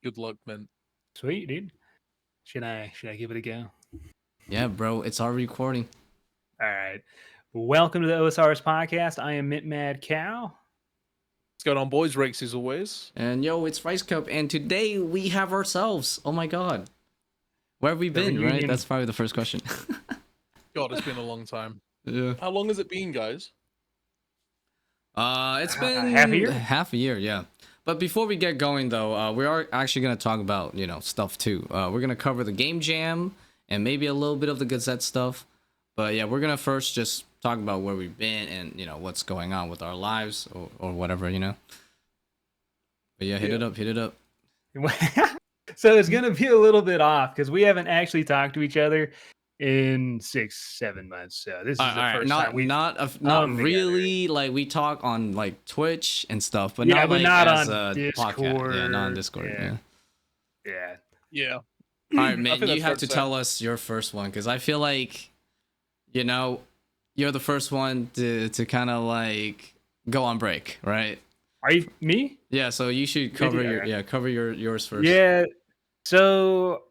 Good luck, man. Sweet, dude. Should I give it a go? Yeah, bro, it's already recording. All right. Welcome to the OSRS podcast. I am Mint Mad Cow. What's going on, boys? Rex as always. And yo, it's Rice Cup, and today we have ourselves. Oh my god. Where have we been, reunion. right? That's probably the first question. God, it's been a long time. Yeah. How long has it been, guys? It's been half a year? Half a year, yeah. But before we get going though, we are actually gonna talk about, stuff too. We're gonna cover the game jam and maybe a little bit of the Gazette stuff. But yeah, we're gonna first just talk about where we've been and what's going on with our lives or whatever, But yeah, hit it up. So it's gonna be a little bit off because we haven't actually talked to each other in 6-7 months. So this is the first time we not really together. Like we talk on like Twitch and stuff, but yeah, not like not as on a Discord. podcast. Yeah, not on Discord. Yeah. All right, man. You have to tell us your first one because I feel like, you're the first one to kind of like go on break, right? Are you me? Yeah. So you should cover yours first. Yeah. So.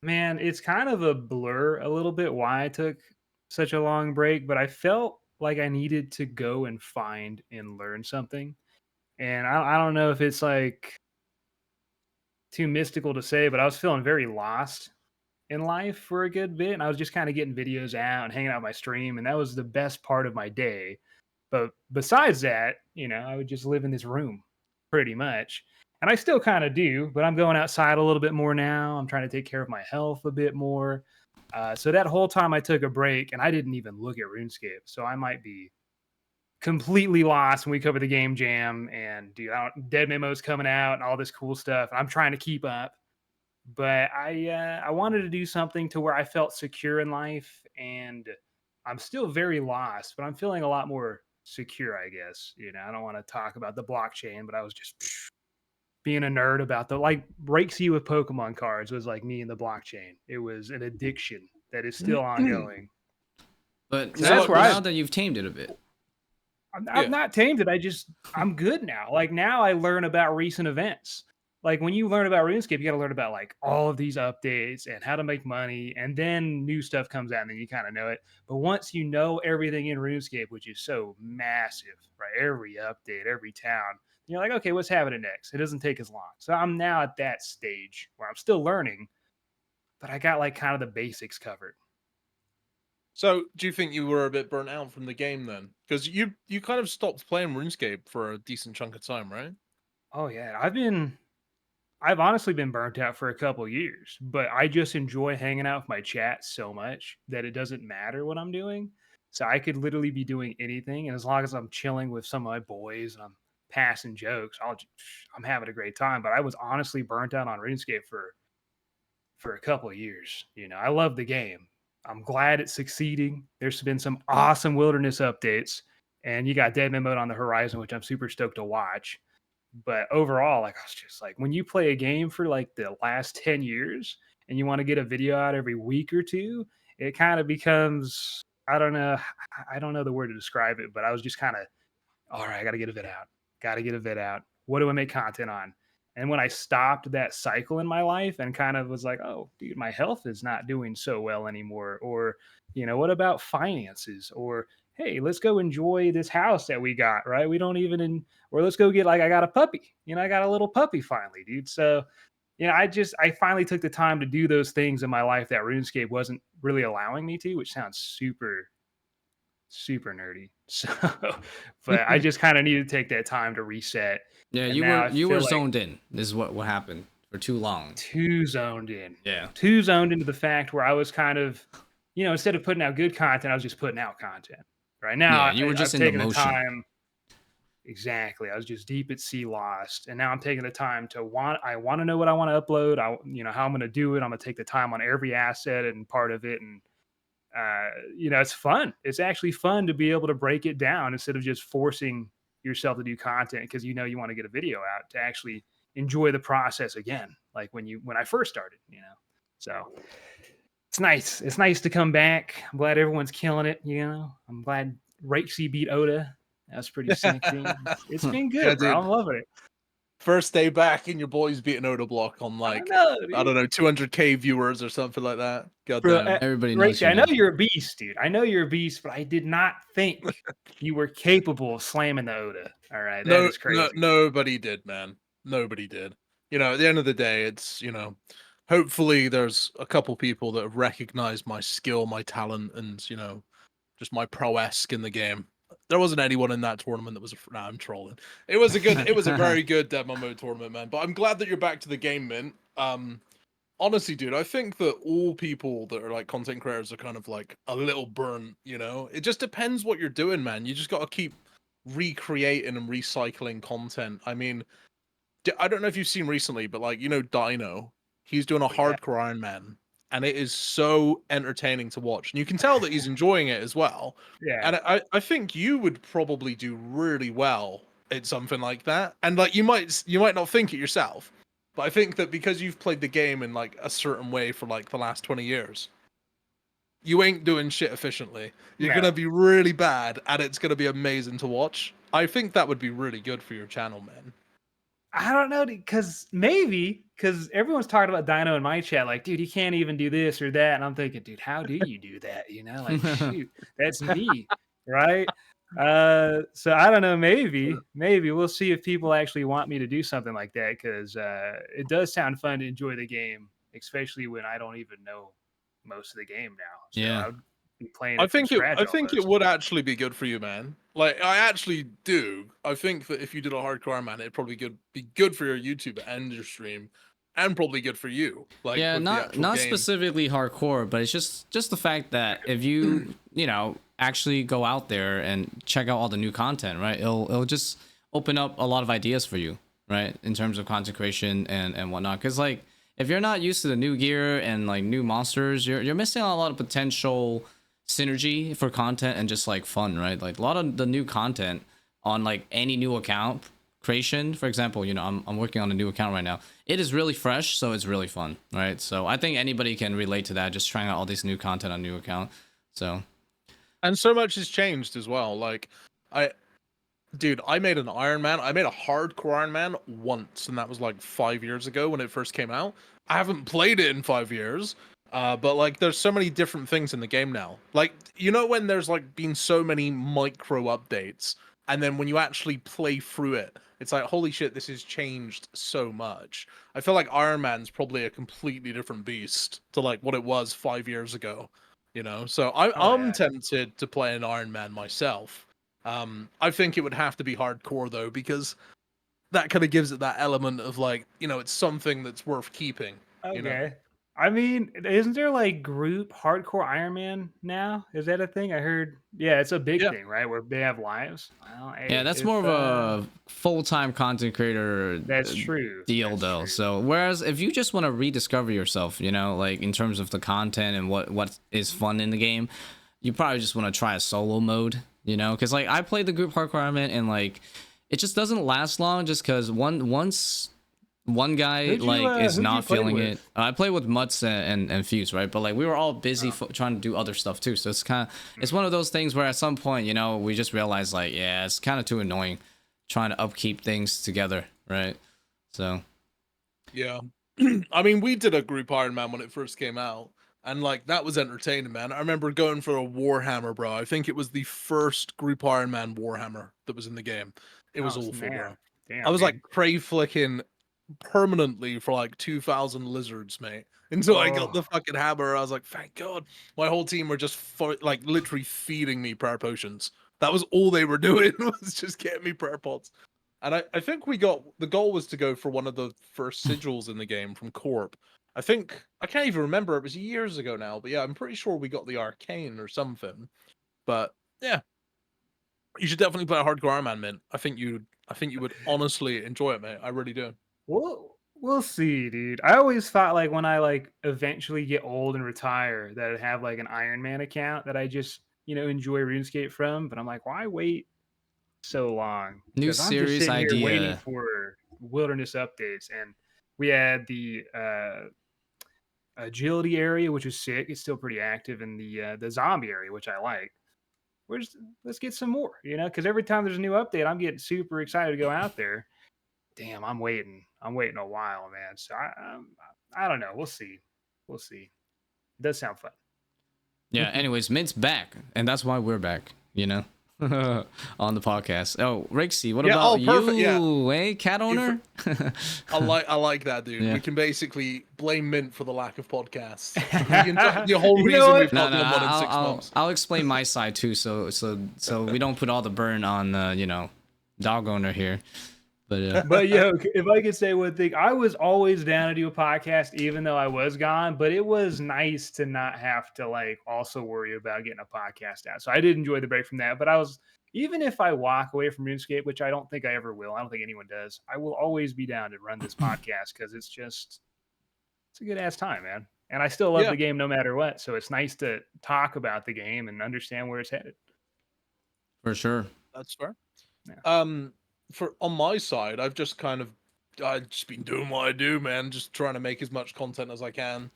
Man, it's kind of a blur a little bit why I took such a long break, but I felt like I needed to go and find and learn something. And I don't know if it's like too mystical to say, but I was feeling very lost in life for a good bit. And I was just kind of getting videos out and hanging out my stream. And that was the best part of my day. But besides that, I would just live in this room pretty much. And I still kind of do, but I'm going outside a little bit more now. I'm trying to take care of my health a bit more. So that whole time I took a break and I didn't even look at RuneScape. So I might be completely lost when we cover the game jam and Deadman Mode's coming out and all this cool stuff. And I'm trying to keep up. But I wanted to do something to where I felt secure in life. And I'm still very lost, but I'm feeling a lot more secure, I guess. I don't want to talk about the blockchain, but I was just being a nerd about breaks you with Pokemon cards was like me and the blockchain. It was an addiction that is still ongoing. But now that you've tamed it a bit. I'm not tamed it. I'm good now. Like now I learn about recent events. Like when you learn about RuneScape, you got to learn about like all of these updates and how to make money. And then new stuff comes out and then you kind of know it. But once you know everything in RuneScape, which is so massive, right? Every update, every town, you're like, okay, what's happening next? It doesn't take as long. So I'm now at that stage where I'm still learning, but I got like kind of the basics covered. So do you think you were a bit burnt out from the game then? Because you kind of stopped playing RuneScape for a decent chunk of time, right? Oh yeah, I've honestly been burnt out for a couple years, but I just enjoy hanging out with my chat so much that it doesn't matter what I'm doing. So I could literally be doing anything, and as long as I'm chilling with some of my boys and I'm passing jokes, I'm having a great time. But I was honestly burnt out on RuneScape for a couple of years. I love the game. I'm glad it's succeeding. There's been some awesome wilderness updates, and you got Deadman Mode on the horizon, which I'm super stoked to watch. But overall, like I was just like, when you play a game for like the last 10 years and you want to get a video out every week or two, it kind of becomes, I don't know the word to describe it, but I was just kind of, all right, I got to get a vid out. What do I make content on? And when I stopped that cycle in my life and kind of was like, oh, dude, my health is not doing so well anymore. Or, what about finances? Or, hey, let's go enjoy this house that we got, right? We don't even, or let's go get I got a puppy. I got a little puppy finally, dude. So, I finally took the time to do those things in my life that RuneScape wasn't really allowing me to, which sounds super nerdy. So, but I just kind of needed to take that time to reset. Yeah, you were zoned in. This is what happened for too long. Too zoned in. Yeah. Too zoned into the fact where I was kind of, instead of putting out good content, I was just putting out content. Right now, you were just I've in taken the motion. time. Exactly. I was just deep at sea lost. And now I'm taking the time I want to know what I want to upload. How I'm going to do it. I'm going to take the time on every asset and part of it. And, it's fun. It's actually fun to be able to break it down instead of just forcing yourself to do content because you want to get a video out, to actually enjoy the process again, like when I first started. So it's nice. It's nice to come back. I'm glad everyone's killing it. I'm glad Rakesy beat Oda. That's pretty sick, dude. It's been good, bro. I'm loving it. First day back, and your boy's beating Oda Block on I like know, I dude. don't know 200K viewers or something like that. God Bro, damn. Everybody knows Racy, you I know now. you're a beast, dude. I know you're a beast, but I did not think you were capable of slamming the Oda. All right, that No, is crazy. nobody did, man. Nobody did. You know, at the end of the day, it's hopefully there's a couple people that have recognized my skill, my talent, and just my prowess in the game. There wasn't anyone in that tournament that was nah, I'm trolling. It was a very good Deadman Mode tournament, man. But I'm glad that you're back to the game, Mint. Honestly, dude, I think that all people that are like content creators are kind of like a little burnt, It just depends what you're doing, man. You just got to keep recreating and recycling content. I mean, I don't know if you've seen recently, but like, Dino, he's doing a Yeah, hardcore Iron Man, and it is so entertaining to watch. And you can tell that he's enjoying it as well. yeah. And I think you would probably do really well at something like that. And like you might not think it yourself, but I think that because you've played the game in like a certain way for like the last 20 years, you ain't doing shit efficiently. You're No, gonna be really bad, and it's gonna be amazing to watch. I think that would be really good for your channel, man. I don't know, because everyone's talking about Dino in my chat, like, dude, he can't even do this or that, and I'm thinking, dude, how do you do that? Like, shoot, that's me, right? So I don't know, maybe we'll see if people actually want me to do something like that, because it does sound fun to enjoy the game, especially when I don't even know most of the game now. So Yeah. I would be playing I it from think it scratch I think it almost. would actually be good for you, man. Like I actually do. I think that if you did a hardcore man, it'd probably be good for your YouTube and your stream, and probably good for you. Like Yeah, with the not actual not game. specifically hardcore, but it's just the fact that if you actually go out there and check out all the new content, right? It'll just open up a lot of ideas for you, right? In terms of content creation and whatnot. Because like if you're not used to the new gear and like new monsters, you're missing out on a lot of potential synergy for content and just like fun, right? Like a lot of the new content on like any new account creation, for example, I'm working on a new account right now. It is really fresh, so it's really fun, right? So I think anybody can relate to that, just trying out all this new content on a new account. So And so much has changed as well. Like I dude, I made an Iron Man. I made a hardcore Iron Man once, and that was like 5 years ago when it first came out. I haven't played it in 5 years. But like there's so many different things in the game now. Like, when there's like been so many micro updates, and then when you actually play through it, it's like, holy shit, this has changed so much. I feel like Iron Man's probably a completely different beast to like what it was 5 years ago. So Oh I'm yeah. tempted to play an Iron Man myself. I think it would have to be hardcore though, because that kind of gives it that element of like, it's something that's worth keeping. You know. Okay. I mean, isn't there like group hardcore Iron Man now? Is that a thing? I heard. Yeah, it's a big Yeah. thing, right? Where they have lives. Well, yeah, hey, that's more of a full-time content creator that's true. deal That's though. true. So whereas if you just want to rediscover yourself, like in terms of the content and what is fun in the game, you probably just want to try a solo mode, because like I played the group hardcore element and like it just doesn't last long just because once one guy like is Who'd you not play feeling with? it. I play with Mutts and Fuse, right? But like we were all busy trying to do other stuff too, so it's one of those things where at some point we just realize like, yeah, it's kind of too annoying trying to upkeep things together, right? So Yeah. I mean, we did a group Iron Man when it first came out, and like that was entertaining, man. I remember going for a Warhammer, bro. I think it was the first group Iron Man Warhammer that was in the game. It was Oh awful, bro. snap! I Damn, was like dude. prey flicking permanently for like 2,000 lizards, mate. Until I got Oh, the fucking hammer, I was like, thank God. My whole team were just like literally feeding me prayer potions. That was all they were doing, was just getting me prayer pots. And I think the goal was to go for one of the first sigils in the game from Corp. I think I can't even remember, it was years ago now, but yeah, I'm pretty sure we got the arcane or something. But yeah, you should definitely play a hardcore Iron Man, Mint. I think you would honestly enjoy it, mate. I really do. we'll see, dude. I always thought like when I like eventually get old and retire that I'd have like an Iron Man account that I just enjoy RuneScape from. But I'm like, why wait so long? new Because I'm just series sitting here waiting idea. for wilderness updates, and we had the agility area, which is sick. It's still pretty active, in the zombie area, which I like. Let's get some more, because every time there's a new update, I'm getting super excited to go out there. damn, I'm waiting. I'm waiting a while, man. So I don't know. We'll see. We'll see. It does sound fun. Yeah. Anyways, Mint's back, and that's why we're back. You know, on the podcast. Oh, Rixie, what Yeah, about oh, perfect, yeah. you? Hey, cat owner. I like that, dude. Yeah. We can basically blame Mint for the lack of podcasts. The whole You know reason what? we've No, not no, done one in 6 months. I'll explain my side too, so we don't put all the burn on you know, dog owner here. But But yo, if I could say one thing, I was always down to do a podcast, even though I was gone. But it was nice to not have to like also worry about getting a podcast out. So I did enjoy the break from that. But I was, even if I walk away from RuneScape, which I don't think I ever will, I don't think anyone does, I will always be down to run this podcast because it's a good ass time, man. And I still love Yeah. the game no matter what. So it's nice to talk about the game and understand where it's headed. for sure. That's fair. Yeah. For on my side, I've just been doing what I do, man. Just trying to make as much content as I can.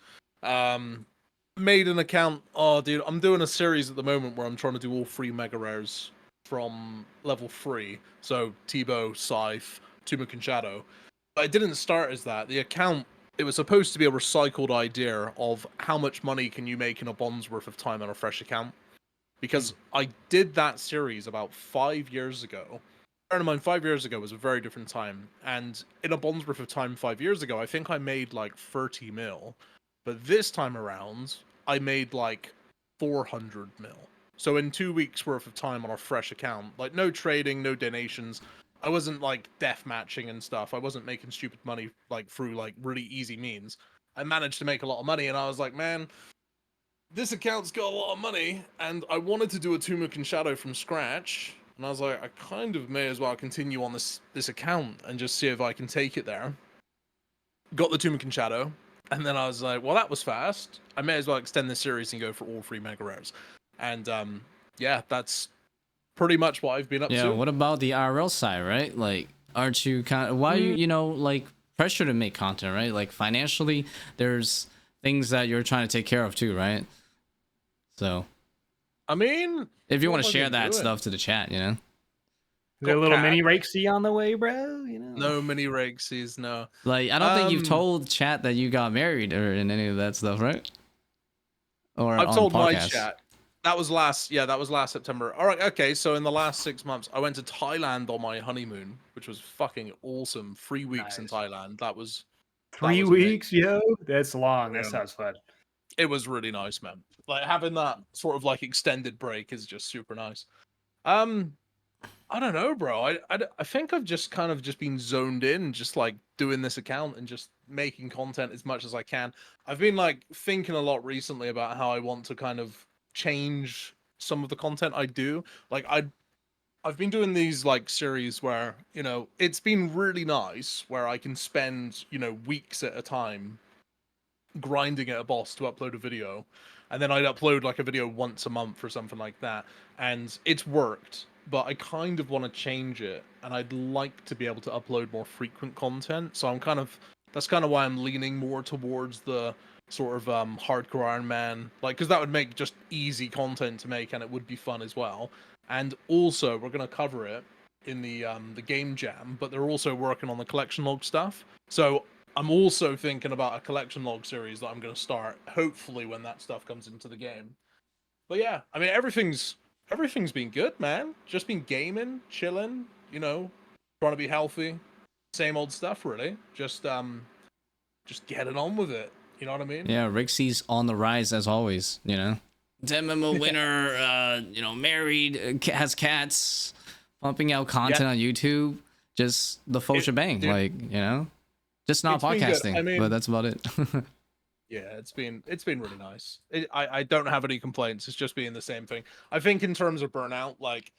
Made an account. Oh, dude, I'm doing a series at the moment where I'm trying to do all 3 mega rares from level 3. So Tebow, Scythe, Tumuk, and Shadow. But it didn't start as that. The account, it was supposed to be a recycled idea of how much money can you make in a bond's worth of time on a fresh account. Because I did that series about 5 years ago. Bear in mind, 5 years ago was a very different time. And in a bond's worth of time 5 years ago, I think I made like 30 mil. But this time around, I made like 400 mil. So in 2 weeks worth of time on a fresh account, like no trading, no donations. I wasn't like death matching and stuff. I wasn't making stupid money like through like really easy means. I managed to make a lot of money, and I was like, man, this account's got a lot of money, and I wanted to do a Tumuk and Shadow from scratch. And I was like, I kind of may as well continue on this account and just see if I can take it there. Got the Tumuk and Shadow, and then I was like, well, that was fast. I may as well extend this series and go for all 3 mega rares. And yeah, that's pretty much what I've been up Yeah. to. What about the IRL side, right? Like, aren't you kind of why you know like pressure to make content, right? Like financially, there's things that you're trying to take care of too, right? So I mean, if you what want to have I share been that doing? stuff to the chat, you know. Is there a Got little cat. mini Rakesy on the way, bro? You know? No mini Rakeses, no. Like, I don't think you've told chat that you got married or in any of that stuff, right? Or I've on told my podcasts. chat. That was last September. All right, okay. So in the last 6 months, I went to Thailand on my honeymoon, which was fucking awesome. 3 weeks in Nice. Thailand. That was 3 was weeks, yo. That's long. That Yeah. sounds fun. It was really nice, man. Like having that sort of like extended break is just super nice. I don't know, bro. I think I've just kind of just been zoned in, just like doing this account and just making content as much as I can. I've been like thinking a lot recently about how I want to kind of change some of the content I do. Like I've been doing these like series where, you know, it's been really nice where I can spend, you know, weeks at a time grinding at a boss to upload a video, and then I'd upload like a video once a month or something like that, and it's worked. But I kind of want to change it, and I'd like to be able to upload more frequent content. So that's kind of why I'm leaning more towards the sort of hardcore Iron Man, like, because that would make just easy content to make, and it would be fun as well. And also, we're gonna cover it in the game jam, but they're also working on the collection log stuff. So I'm also thinking about a collection log series that I'm going to start, hopefully when that stuff comes into the game. But yeah, I mean, everything's been good, man. Just been gaming, chilling, you know, trying to be healthy. Same old stuff, really. Just getting on with it. You know what I mean? Yeah, Rixie's on the rise as always, you know. Deadman Mode winner, you know, married, has cats, pumping out content on YouTube, just the full shebang, dude, like, you know. Just not it's been good. podcasting, I mean, but that's about it. yeah, it's been really nice. I don't have any complaints. It's just being the same thing. I think in terms of burnout, like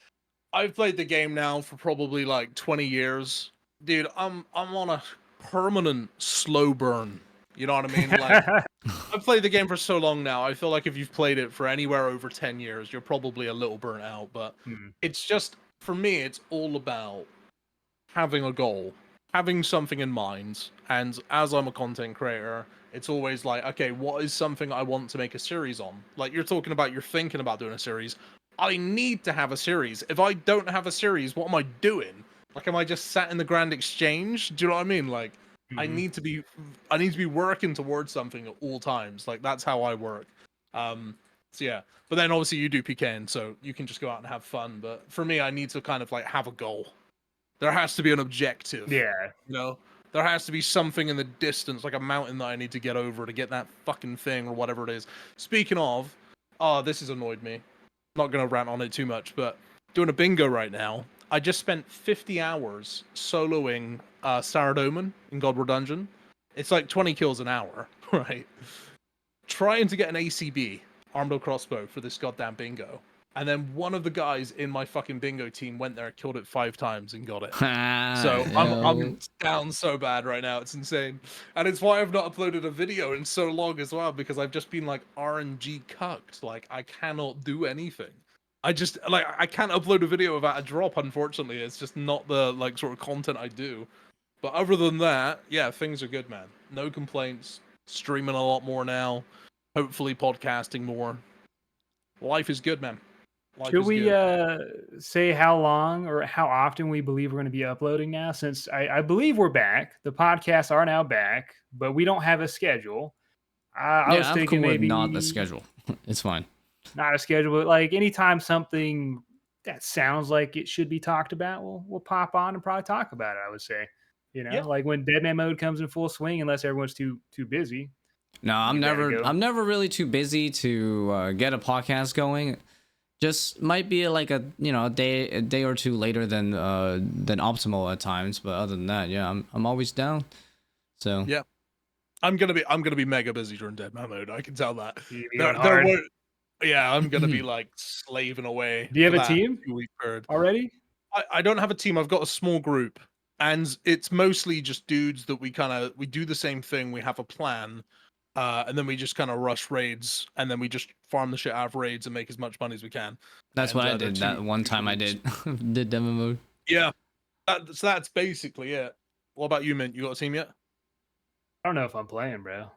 I've played the game now for probably like 20 years. Dude, I'm on a permanent slow burn. You know what I mean? Like I've played the game for so long now. I feel like if you've played it for anywhere over 10 years, you're probably a little burnt out, but it's just for me it's all about having a goal, having something in mind. And as I'm a content creator, it's always like, okay, what is something I want to make a series on? Like you're talking about, you're thinking about doing a series. I need to have a series. If I don't have a series, what am I doing? Like, am I just sat in the Grand Exchange? Do you know what I mean? Like, I Mhm. need to be working towards something at all times. Like, that's how I work. So yeah. But then obviously you do PKing, so you can just go out and have fun. But for me, I need to kind of like have a goal. There has to be an objective. Yeah. You know, there has to be something in the distance, like a mountain that I need to get over to get that fucking thing or whatever it is. Speaking of, this has annoyed me. Not gonna rant on it too much, but doing a bingo right now. I just spent 50 hours soloing Saradomin in Godward Dungeon. It's like 20 kills an hour, right? Trying to get an ACB, armed or crossbow, for this goddamn bingo. And then one of the guys in my fucking bingo team went there, killed it 5 times, and got it. So I'm down so bad right now. It's insane. And it's why I've not uploaded a video in so long as well, because I've just been like RNG cucked. Like, I cannot do anything. I can't upload a video without a drop, unfortunately. It's just not the like sort of content I do. But other than that, yeah, things are good, man. No complaints. Streaming a lot more now. Hopefully podcasting more. Life is good, man. Life Should is we good. say how long or how often we believe we're going to be uploading now? Since I believe we're back, the podcasts are now back, but we don't have a schedule. I was I'm thinking cool with maybe not the schedule. It's fine. not a schedule, but like anytime something that sounds like it should be talked about, we'll pop on and probably talk about it. I would say, Yeah. like when Deadman Mode comes in full swing, unless everyone's too busy. No, I'm Give that a go. never really too busy to get a podcast going. Just might be like a day or two later than optimal at times, but other than that, yeah, I'm always down. So yeah, I'm gonna be mega busy during Deadman Mode. I can tell that. You There, going there hard? won't. Yeah, I'm gonna be like slaving away. Do you have for a that team 2-week period. already? I don't have a team. I've got a small group, and it's mostly just dudes that we do the same thing. We have a plan, and then we just kind of rush raids, and then we just farm the shit out of raids and make as much money as we can. that's And, what I they're did two that one time I dudes. did did demo mode. Yeah, so that's basically it. What about you, Mint? You got a team yet? I don't know if I'm playing, bro.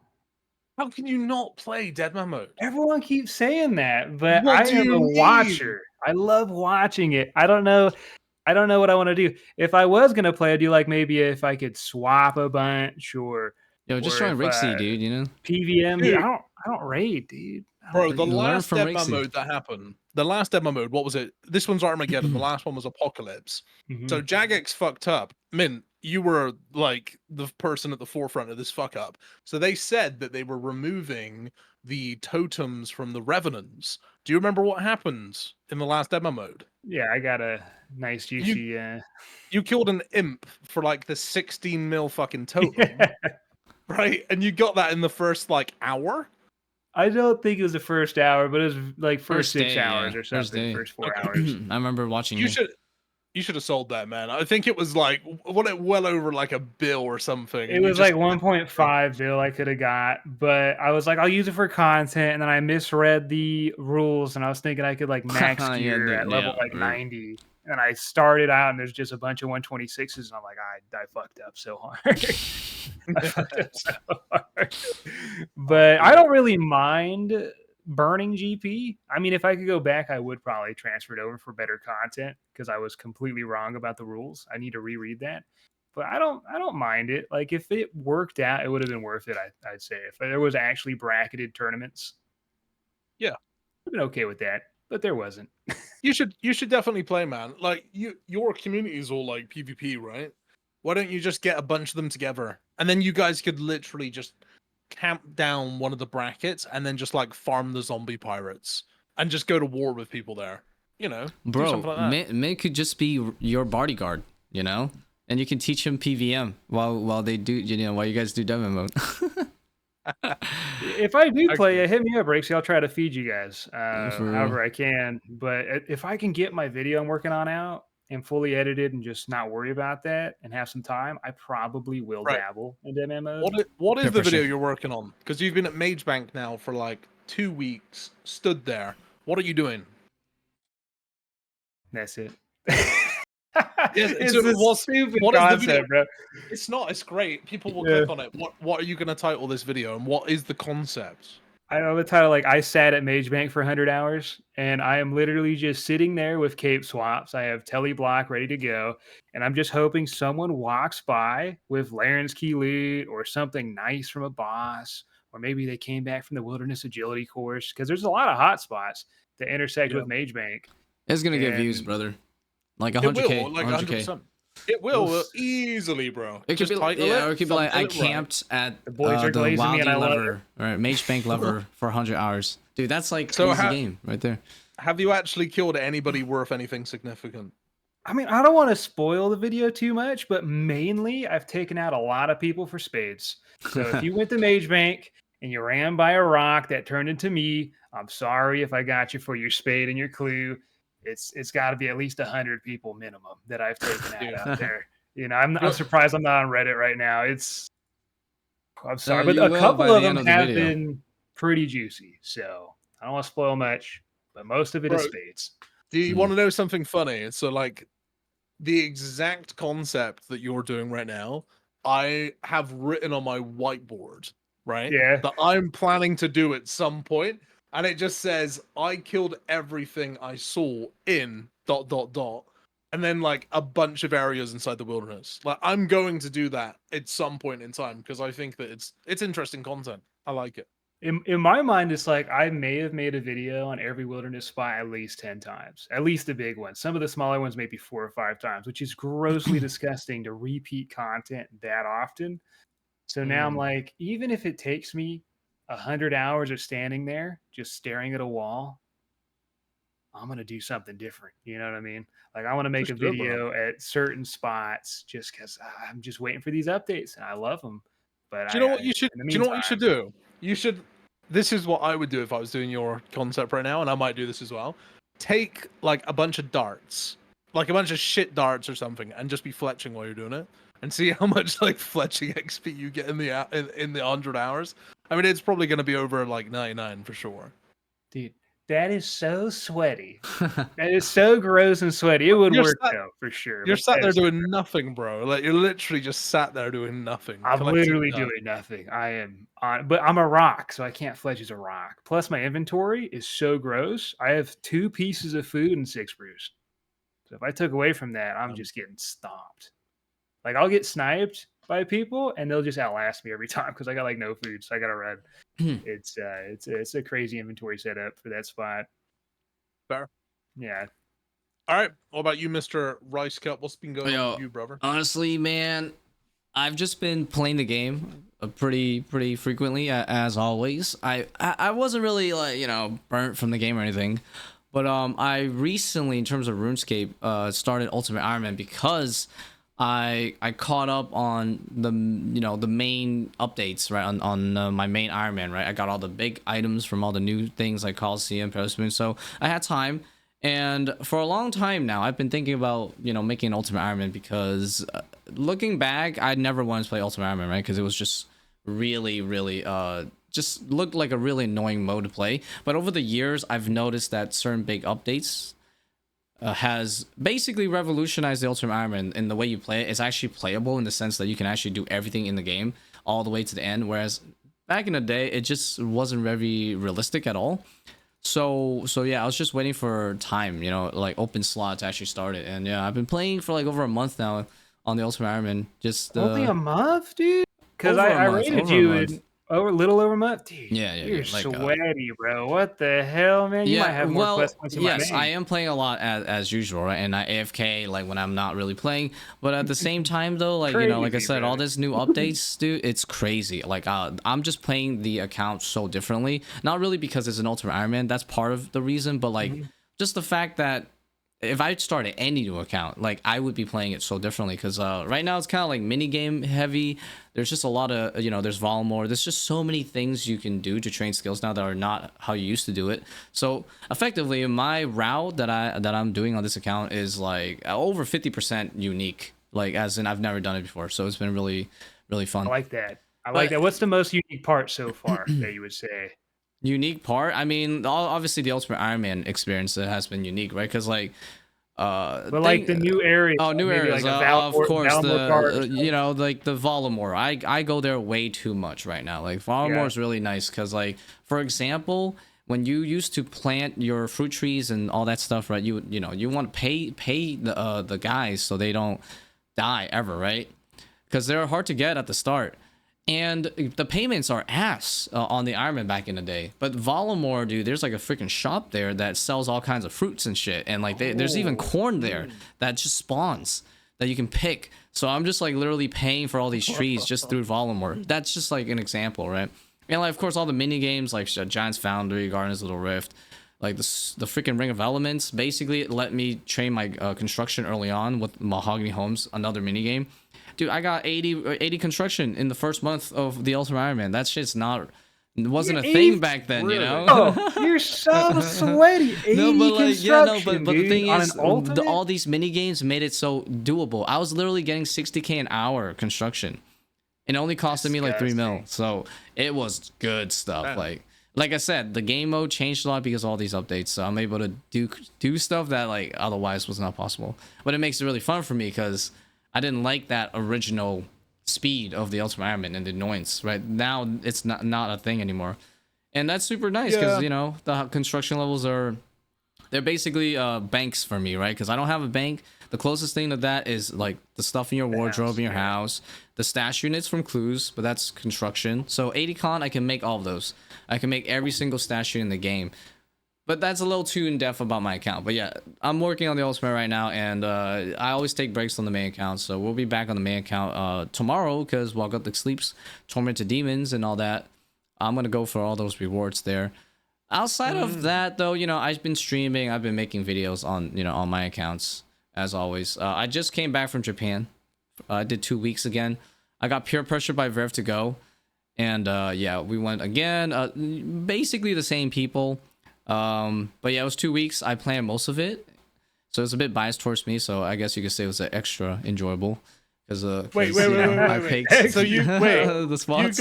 How can you not play Deadman Mode? Everyone keeps saying that, but What I do am you a mean? watcher. I love watching it. I don't know what I want to do. If I was gonna play, I'd do like maybe if I could swap a bunch or Just or join if Rixie, dude. You know, PVM. Dude, Dude. I don't raid, dude. I don't Bro, the raid. learn last from Deadman Rixie. Mode that happened, the last Deadman Mode, what was it? This one's Armageddon, the last one was Apocalypse. Mhm. So Jagex fucked up. Mint, you were like the person at the forefront of this fuck up. So they said that they were removing the totems from the Revenants. Do you remember what happened in the last Deadman Mode? Yeah, I got a nice juicy. You killed an imp for like the 16 mil fucking totem, right? And you got that in the first like hour? I don't think it was the first hour, but it was like first 6 day, hours yeah. or First something. day. First 4 Okay. hours. I remember watching you. You should have sold that, man. I think it was like well over like a bill or something. It was like 1.5 bill I could have got, but I was like, I'll use it for content, and then I misread the rules, and I was thinking I could like max Yeah, gear dude, at level yeah, like right. 90, and I started out, and there's just a bunch of 126s, and I'm like, I fucked up so hard. I fucked up so hard. But I don't really mind burning GP. I mean, if I could go back, I would probably transfer it over for better content because I was completely wrong about the rules. I need to reread that. But I don't mind it. Like if it worked out, it would have been worth it. I'd say if there was actually bracketed tournaments, Yeah, I've been okay with that. But there wasn't. you should definitely play, man. Like your community is all like PvP, right? Why don't you just get a bunch of them together, and then you guys could literally just camp down one of the brackets and then just like farm the zombie pirates and just go to war with people there. You know, do something Bro, like that. May could just be your bodyguard, you know, and you can teach him PVM while they do, while you guys do demo mode. If I do play it, hit me up, Rixie. I'll try to feed you guys For real. however I can. But if I can get my video I'm working on out and fully edited and just not worry about that and have some time, I probably will Right. dabble in Deadman Mode. What is Yeah, the for video sure. you're working on? Because you've been at Mage Bank now for like 2 weeks, stood there. What are you doing? That's it. Yes, It's so a stupid what is the concept, video? bro. It's not. It's great. People will Yeah. click on it. What are you going to title this video, and what is the concept? I know the title. Like I sat at Mage Bank for 100 hours, and I am literally just sitting there with cape swaps. I have Telly Block ready to go, and I'm just hoping someone walks by with Laren's key loot or something nice from a boss, or maybe they came back from the Wilderness Agility course because there's a lot of hot spots that intersect Yeah. with Mage Bank. It's gonna get views, And brother. Like It 100K, will, like 100K. 100%. It We'll will s- easily, bro. It could Just be title yeah, it, or it could be like I thumbnail it right. camped at The boys are the glazing me and I Wilding love it. lever, right? Mage Bank lever for 100 hours, dude. That's like So easy ha- game right there. Have you actually killed anybody worth anything significant? I mean, I don't want to spoil the video too much, but mainly I've taken out a lot of people for spades. So if you went to Mage Bank and you ran by a rock that turned into me, I'm sorry if I got you for your spade and your clue. It's got to be at least 100 people minimum that I've taken out there. You know, I'm Go- surprised I'm not on Reddit right now. I'm sorry, but you a will couple by of the them end of the have video. been pretty juicy. So I don't want to spoil much, but most of it is Bro, spades. Do you Hmm. want to know something funny? So, like, the exact concept that you're doing right now, I have written on my whiteboard, right? Yeah. That I'm planning to do at some point, and it just says, I killed everything I saw in ... and then like a bunch of areas inside the wilderness. Like, I'm going to do that at some point in time because I think that it's interesting content. I like it. In my mind, it's like I may have made a video on every wilderness spot at least 10 times, at least the big ones. Some of the smaller ones, maybe 4 or 5 times, which is grossly disgusting to repeat content that often. So now I'm like, even if it takes me 100 hours of standing there, just staring at a wall, I'm going to do something different. You know what I mean? Like, I want to make Just a do it, bro. video at certain spots just because I'm just waiting for these updates and I love them. But Do you know what you should? in the Do you know what you should meantime, do? You should. This is what I would do if I was doing your concept right now, and I might do this as well. Take like a bunch of darts, like a bunch of shit darts or something, and just be fletching while you're doing it, and see how much like fletching XP you get in the 100 hours. I mean, it's probably going to be over like 99 for sure. dude, that is so sweaty. That is so gross and sweaty. It would You're work sat, though for sure. you're But sat that there is, doing nothing, bro. Like, you're literally just sat there doing nothing, I'm collecting literally dust. doing nothing. I am on, but I'm a rock, so I can't fledge as a rock. Plus, my inventory is so gross. I have 2 pieces of food and 6 brews. So if I took away from that, I'm just getting stomped. Like I'll get sniped by people, and they'll just outlast me every time because I got like no food, so I got to run. It's a crazy inventory setup for that spot. Fair. Yeah. All right. What about you, Mr. Rice Cup? What's been going on Yo, with you, brother? honestly, man, I've just been playing the game pretty frequently as always. I wasn't really like burnt from the game or anything, but I recently in terms of RuneScape started Ultimate Iron Man because I caught up on the the main updates right on my main Iron Man, right. I got all the big items from all the new things like Coliseum, Postman, so I had time. And for a long time now, I've been thinking about, making an Ultimate Iron Man because looking back, I never wanted to play Ultimate Iron Man, right? Because it was just really, just looked like a really annoying mode to play. But over the years, I've noticed that certain big updates has basically revolutionized the Ultimate Iron Man in the way you play it. It's actually playable in the sense that you can actually do everything in the game all the way to the end. Whereas back in the day, it just wasn't very realistic at all. So yeah, I was just waiting for time, like open slot to actually start it. And yeah, I've been playing for like over a month now on the Ultimate Iron Man. Just Only a month, dude? Because over a I month, rated over a you month. in over little over a month, dude. Yeah, You're like sweaty, bro. What the hell, man? You might have more quest points than my yes, main. I am playing a lot as usual, right? And I AFK like when I'm not really playing. But at the same time, though, like like I Crazy, said, all brother. this new updates, dude, it's crazy. Like I'm just playing the account so differently. Not really because it's an Ultimate Iron Man. That's part of the reason, but like just the fact that if I started any new account, like I would be playing it so differently because right now it's kind of like mini game heavy. There's just a lot of there's Volmore. There's just so many things you can do to train skills now that are not how you used to do it. So effectively, my route that I'm doing on this account is like over 50% unique. Like as in I've never done it before, so it's been really fun. I like that. I But- like that. What's the most unique part so far that you would say? Unique part, I mean, obviously the Ultimate Iron Man experience has been unique, right? Because like But like the new areas. Oh, new maybe areas. Like a Of course, Valamore Guard or you know, like the Volamore. I go there way too much right now. Like Volamore is really nice because, like, for example, when you used to plant your fruit trees and all that stuff, right? You know, you want to pay the guys so they don't die ever, right? Because they're hard to get at the start. And the payments are ass on the Iron Man back in the day. But Volamore, dude, there's like a freaking shop there that sells all kinds of fruits and shit. And like there's even corn there that just spawns that you can pick. So I'm just like literally paying for all these trees just through Volamore. That's just like an example, right? And like, of course, all the mini games like Giant's Foundry, Garden's Little Rift, like the freaking Ring of Elements. Basically, it let me train my construction early on with Mahogany Homes, another mini game. Dude, I got 80 construction in the first month of the Ultimate Iron Man. That shit's wasn't a thing back then, you know? Oh, you're so sweaty. 80 no, but like, construction, but the thing is, all all these mini games made it so doable. I was literally getting 60K an hour construction. It only costed me like 3 mil, so it was good stuff. Damn. Like I said, the game mode changed a lot because of all these updates, so I'm able to do stuff that like otherwise was not possible. But it makes it really fun for me because I didn't like that original speed of the Ultimate Iron Man and the annoyance. Right now, it's not a thing anymore, and that's super nice because you know the construction levels they're basically banks for me, right? Because I don't have a bank. The closest thing to that is like the stuff in your wardrobe in your house, the stash units from Clues, but that's construction. So 80 con, I can make all of those. I can make every single stash unit in the game. But that's a little too in depth about my account. But yeah, I'm working on the Ultimate right now, and I always take breaks on the main account. So we'll be back on the main account tomorrow because Walk Up the Sleeps, Tormented Demons, and all that. I'm gonna go for all those rewards there. Outside of that, though, you know, I've been streaming. I've been making videos on on my accounts as always. I just came back from Japan. I did 2 weeks again. I got peer pressure by Verve to go, and yeah, we went again. Basically the same people. But yeah, it was 2 weeks. I planned most of it, so it's a bit biased towards me. So I guess you could say it was extra enjoyable because wait. So the spots.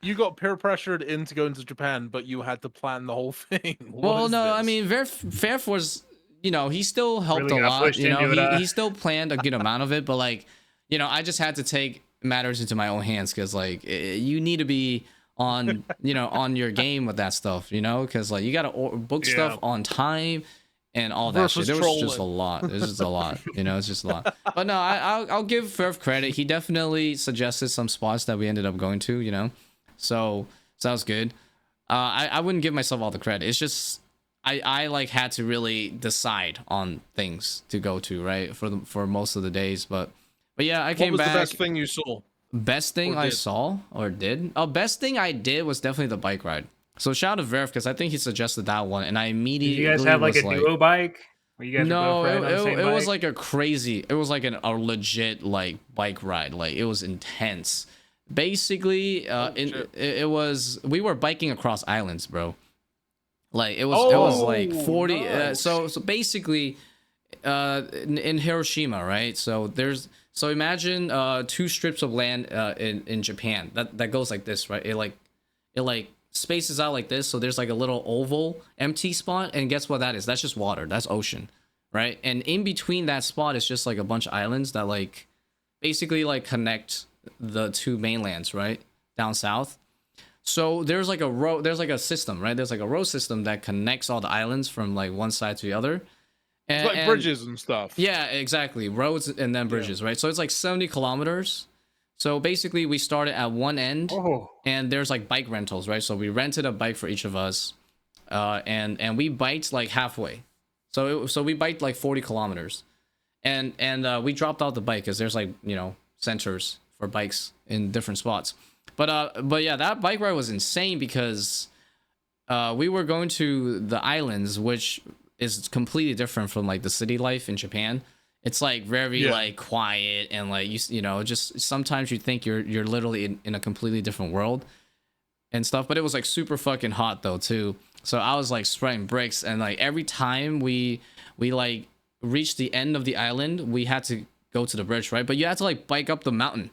You got peer pressured into going to Japan, but you had to plan the whole thing. Well, no, I mean, Verve was, he still helped Really a got lot. pushed into it, He still planned a good amount of it, but like, I just had to take matters into my own hands because like you need to be on on your game with that stuff, because like you gotta book stuff on time and all that shit. There was just a lot. It was just a lot. It's just a lot. But no, I'll give Verve credit. He definitely suggested some spots that we ended up going to. So that was good. I wouldn't give myself all the credit. It's just I like had to really decide on things to go to, right, for most of the days. But yeah, I came back. What was the best thing you saw? Best thing I saw or did? Oh, best thing I did was definitely the bike ride. So shout out to Verve because I think he suggested that one, and I immediately. Did you guys have like a duo bike? No, it was like it was like a legit like bike ride. Like it was intense. Basically, we were biking across islands, bro. Like it was like 40. Nice. So basically, in Hiroshima, right? So imagine 2 strips of land in Japan that goes like this, right? It like spaces out like this. So there's like a little oval empty spot, and guess what that is? That's just water. That's ocean, right? And in between that spot is just like a bunch of islands that like basically like connect the 2 mainlands, right, down south. So there's like a system, right? There's like a road system that connects all the islands from like one side to the other. And, it's like bridges and stuff. Yeah, exactly. Roads and then bridges, right? So it's like 70 kilometers. So basically we started at one end and there's like bike rentals, right? So we rented a bike for each of us. And we biked like halfway. So we biked like 40 kilometers. And we dropped out the bike because there's like, centers for bikes in different spots. But yeah, that bike ride was insane because we were going to the islands, which is completely different from like the city life in Japan. It's like very like quiet and like just sometimes you think you're literally in a completely different world and stuff. But it was like super fucking hot though too. So I was like sweating bricks, and like every time we like reached the end of the island, we had to go to the bridge, right? But you had to like bike up the mountain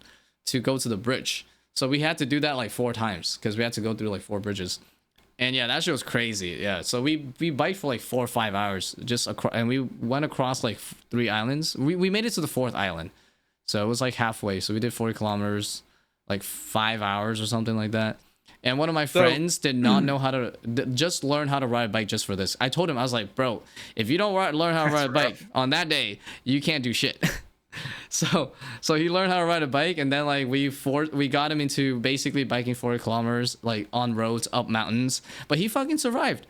to go to the bridge. So we had to do that like 4 times because we had to go through like 4 bridges. And yeah, that shit was crazy. Yeah, so we biked for like 4 or 5 hours just across, and we went across like 3 islands. We made it to the 4th island, so it was like halfway. So we did 40 kilometers, like 5 hours or something like that. And one of my friends did not know how to just learn how to ride a bike just for this. I told him, I was like, bro, if you don't learn how to ride a bike on that day, you can't do shit. So he learned how to ride a bike, and then like we got him into basically biking 40 kilometers like on roads up mountains, but he fucking survived.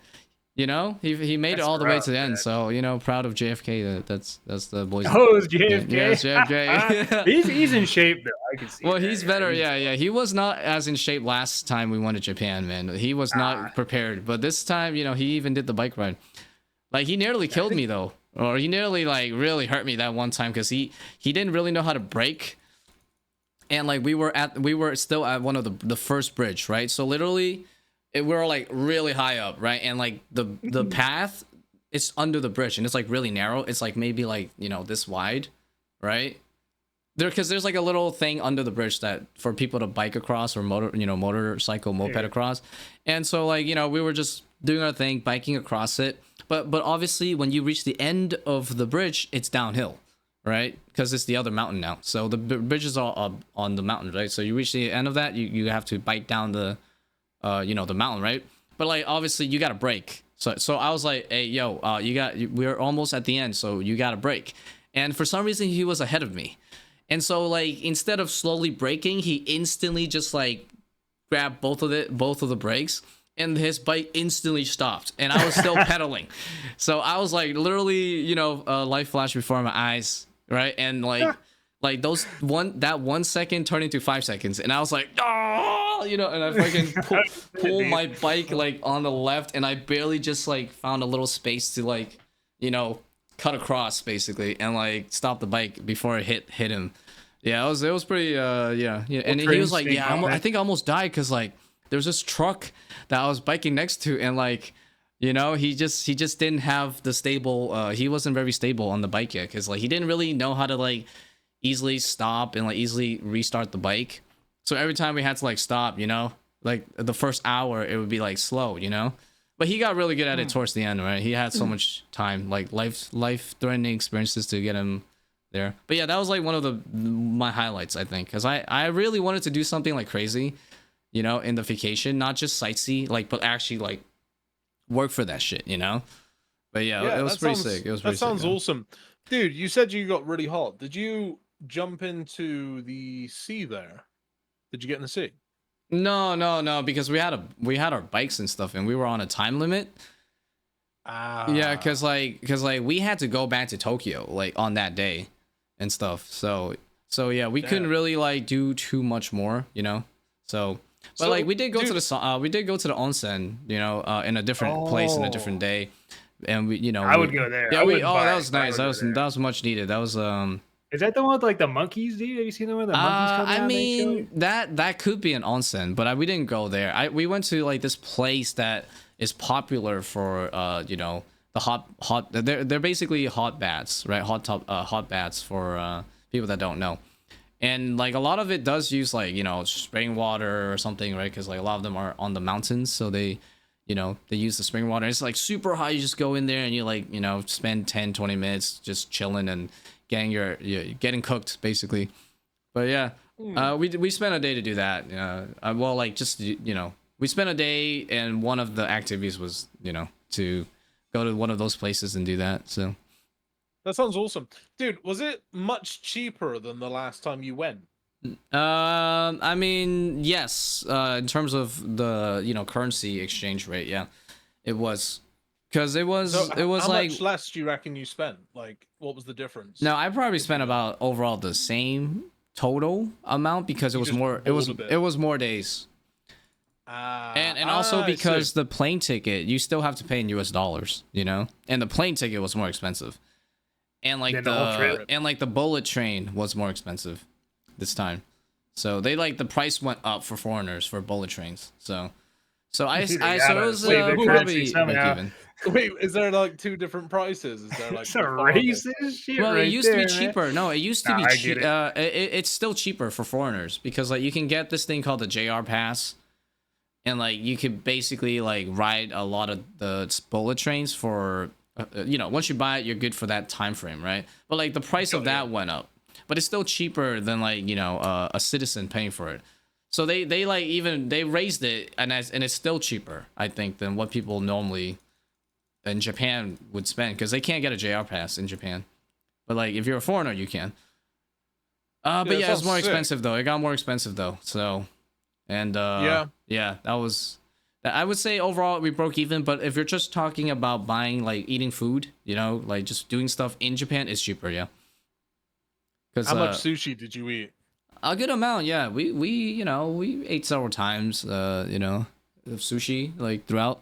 You know, he made it all the way to the end. So, you know, proud of JFK. That's the boys. Oh, it's JFK. Yeah, it's JFK. he's in shape though. I can see. Well, that, he's better. Yeah. He was not as in shape last time we went to Japan, man. He was not prepared. But this time, you know, he even did the bike ride. Like, he nearly killed me though, or he nearly like really hurt me that one time because he didn't really know how to brake. And like we were still at one of the first bridge, right? So literally, we were like really high up, right? And like the path, it's under the bridge, and it's like really narrow. It's like maybe like, you know, this wide, right? Because there's like a little thing under the bridge that for people to bike across or motorcycle moped across. And so like, you know, we were just doing our thing, biking across it. But obviously when you reach the end of the bridge, it's downhill, right? Because it's the other mountain now. So the bridge is all up on the mountain, right? So you reach the end of that, you have to bike down the the mountain, right? But like obviously you got to brake. So I was like, hey, yo, we're almost at the end, so you got to brake. And for some reason he was ahead of me. And so like instead of slowly braking, he instantly just like grabbed both of the brakes, and his bike instantly stopped, and I was still pedaling. So I was like literally, you know, life flashed before my eyes, right? And like that 1 second turned into 5 seconds, and I was like, oh, you know, and I fucking pull my bike like on the left, and I barely just like found a little space to like, you know, cut across basically, and like stop the bike before it hit him. Yeah, it was pretty yeah. And he was like, yeah, I think I almost died because like there was this truck that I was biking next to, and like, you know, he just didn't have the stable. He wasn't very stable on the bike yet, because like he didn't really know how to like easily stop and like easily restart the bike. So every time we had to like stop, you know, like the first hour it would be like slow, you know. But he got really good at it towards the end, right? He had so much time, like life-threatening experiences to get him there. But yeah, that was like one of my highlights, I think, because I really wanted to do something like crazy, you know, in the vacation, not just sightsee, like, but actually like work for that shit, you know. But yeah, it was pretty sick. It was pretty sick. That sounds awesome, dude. You said you got really hot. Did you jump into the sea there? Did you get in the sea? No, because we had our bikes and stuff, and we were on a time limit. Yeah, because like we had to go back to Tokyo like on that day and stuff. So yeah, we couldn't really like do too much more, you know. But like we did go to the onsen, you know, in a different place in a different day, and I would go there. Yeah, that was nice. That was much needed. That was Is that the one with like the monkeys, dude? Have you seen the one with the monkeys coming out? I mean, that could be an onsen, but we didn't go there. We went to like this place that is popular for you know, the hot. They're basically hot baths, right? Hot baths for people that don't know. And like a lot of it does use like, you know, spring water or something, right? Because like a lot of them are on the mountains, so they use the spring water. It's like super hot. You just go in there and you like, you know, spend 10-20 minutes just chilling and getting cooked basically. But yeah, we spent a day to do that. Well, like just, you know, we spent a day, and one of the activities was, you know, to go to one of those places and do that. So that sounds awesome, dude. Was it much cheaper than the last time you went? I mean, yes, in terms of the, you know, currency exchange rate, yeah, it was. Because it was how like much less do you reckon you spent? Like, what was the difference? No, I probably spent about overall the same total amount, because it was more. It was more days. And also because the plane ticket, you still have to pay in US dollars, you know, and the plane ticket was more expensive, and like the bullet train was more expensive this time. So they like the price went up for foreigners for bullet trains. So it was probably even. Wait, is there like two different prices? Is there like it's a racist shit? Well, right it used there, to be cheaper. Man. No, it used to be it's still cheaper for foreigners, because like you can get this thing called the JR pass, and like you could basically like ride a lot of the bullet trains for once you buy it, you're good for that time frame, right? But like the price of that went up, but it's still cheaper than like a citizen paying for it. So they like even they raised it, and it's still cheaper, I think, than what people normally in Japan would spend, because they can't get a JR pass in Japan. But like if you're a foreigner, you can. But yeah, it's more expensive though. It got more expensive though. So, and yeah, that was. I would say overall we broke even. But if you're just talking about buying, like eating food, like just doing stuff in Japan, it's cheaper. Yeah. How much sushi did you eat? A good amount, yeah. We ate several times, of sushi like throughout.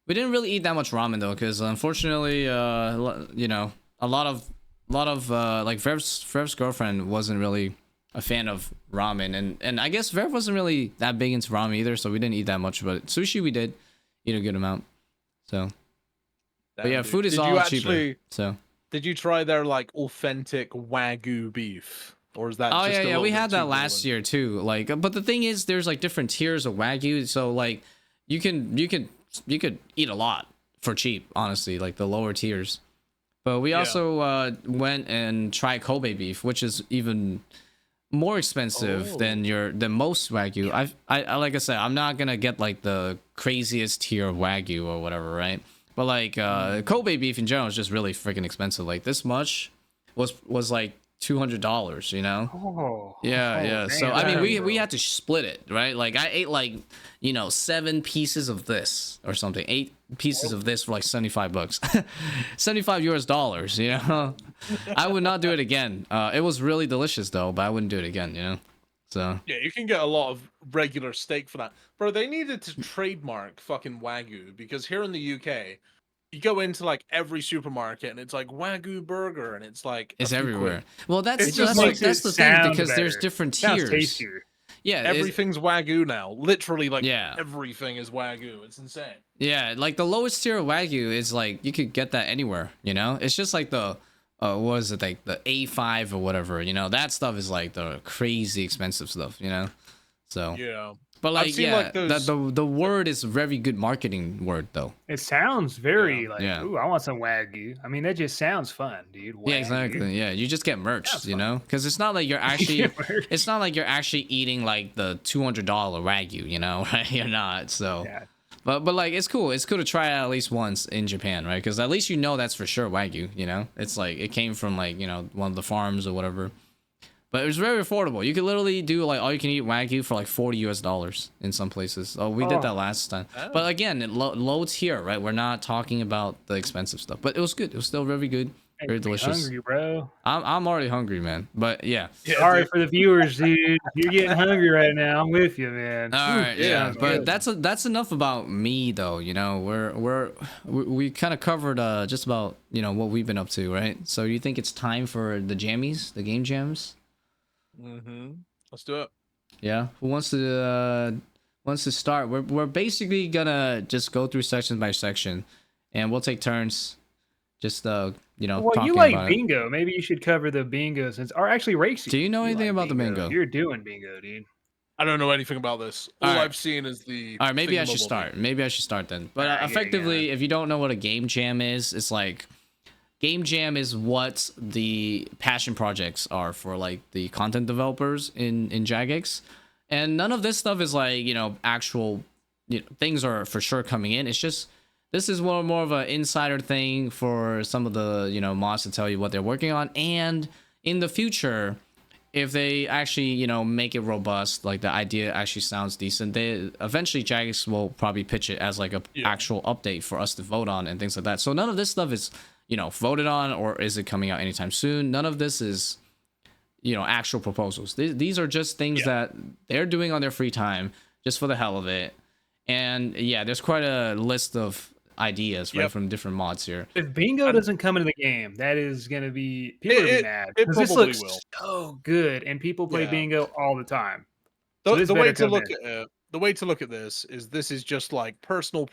We didn't really eat that much ramen though, because unfortunately, a lot of like Verv's girlfriend wasn't really a fan of ramen, and I guess Verv wasn't really that big into ramen either, so we didn't eat that much. But sushi we did eat a good amount. So, but yeah, food is all cheaper. So, did you try their like authentic Wagyu beef? Or is that yeah, we had that last year too. Like, but the thing is, there's like different tiers of Wagyu, so like you could eat a lot for cheap, honestly, like the lower tiers. But we also went and tried Kobe beef, which is even more expensive than most Wagyu. I like I said, I'm not gonna get like the craziest tier of Wagyu or whatever, right? But like Kobe beef in general is just really freaking expensive. Like this much was like $200, yeah. Damn, so I mean we had to split it, right? Like I ate like 7 pieces of this or something, 8 pieces of this for like $75 $75. I would not do it again. It was really delicious though, but I wouldn't do it again. So yeah, you can get a lot of regular steak for that, bro. They needed to trademark fucking Wagyu, because here in the UK you go into like every supermarket and it's like Wagyu burger, and it's like it's everywhere. Well, that's the thing, because there's different tiers. Tastier. Yeah, everything's Wagyu now. Literally, like everything is Wagyu. It's insane. Yeah, like the lowest tier of Wagyu is like you could get that anywhere. It's just like the what is it, like the A5 or whatever. That stuff is like the crazy expensive stuff. So yeah. But like the word is a very good marketing word though. It sounds very ooh, I want some Wagyu. I mean, that just sounds fun, dude. Wagyu. Yeah, exactly. Yeah, you just get merch, because it's not like you're actually it's not like you're actually eating like the $200 Wagyu, right? You're not. So but like it's cool. It's cool to try it at least once in Japan, right? Because at least that's for sure Wagyu, It's like it came from like, one of the farms or whatever. But it was very affordable. You could literally do like all you can eat Wagyu for like $40 in some places. Oh, we did that last time. Oh. But again, low tier, right? We're not talking about the expensive stuff. But it was good. It was still very good. Very delicious. Hungry, bro. I'm already hungry, man. But yeah. Sorry for the viewers, dude. You're getting hungry right now. I'm with you, man. All right, yeah. But that's enough about me, though. We kind of covered just about what we've been up to, right? So you think it's time for the jammies, the game jams? Let's do it. Yeah. Who wants to start? We're basically gonna just go through section by section, and we'll take turns. Just well, talking you like about bingo. It. Maybe you should cover the bingo or actually racing. Do you know anything about bingo. The bingo? You're doing bingo, dude. I don't know anything about this. All I've seen is the. All right, maybe I should start. Maybe I should start then. But effectively, if you don't know what a game jam is, it's like. Game Jam is what the passion projects are for like the content developers in Jagex, and none of this stuff is like actual things are for sure coming in. It's just this is more of an insider thing for some of the mods to tell you what they're working on, and in the future, if they actually make it robust, like the idea actually sounds decent, they eventually Jagex will probably pitch it as like a actual update for us to vote on and things like that. So none of this stuff is voted on, or is it coming out anytime soon? None of this is, actual proposals. These are just things that they're doing on their free time, just for the hell of it. And yeah, there's quite a list of ideas from different mods here. If bingo doesn't come into the game, that is going to be people are gonna be mad. It probably this looks will. So good, and people play bingo all the time. The way to look at it, the way to look at this is just like personal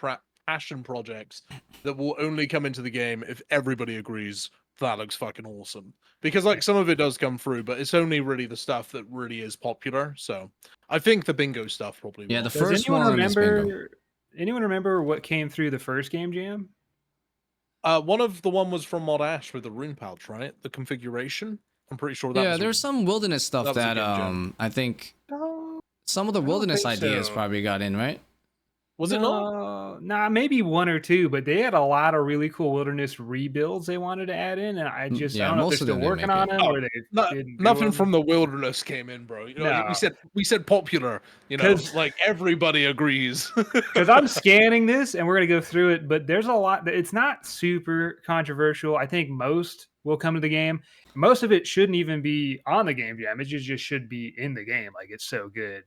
passion projects that will only come into the game if everybody agrees that looks fucking awesome. Because like some of it does come through, but it's only really the stuff that really is popular. So I think the bingo stuff probably Yeah, will. the Does first anyone one is bingo. remember? Anyone remember what came through the first game jam? One of the one was from Mod Ash with the rune pouch, right? The configuration. I'm pretty sure that Yeah, was there's some wilderness stuff that was a that game jam. I think No, some of the I don't wilderness think ideas so. probably got in, right? Was it not? Nah, maybe one or two, but they had a lot of really cool wilderness rebuilds they wanted to add in, and I Yeah, don't know if they're most of still them didn't working make on it. them Oh, or they no, didn't do nothing them. from the wilderness came in, bro. You know, No, we said popular. You know, because like everybody agrees. I'm scanning this and we're gonna go through it, but there's a lot that it's not super controversial. I think most will come to the game. Most of it shouldn't even be on the game jam. It just should be in the game. Like it's so good, it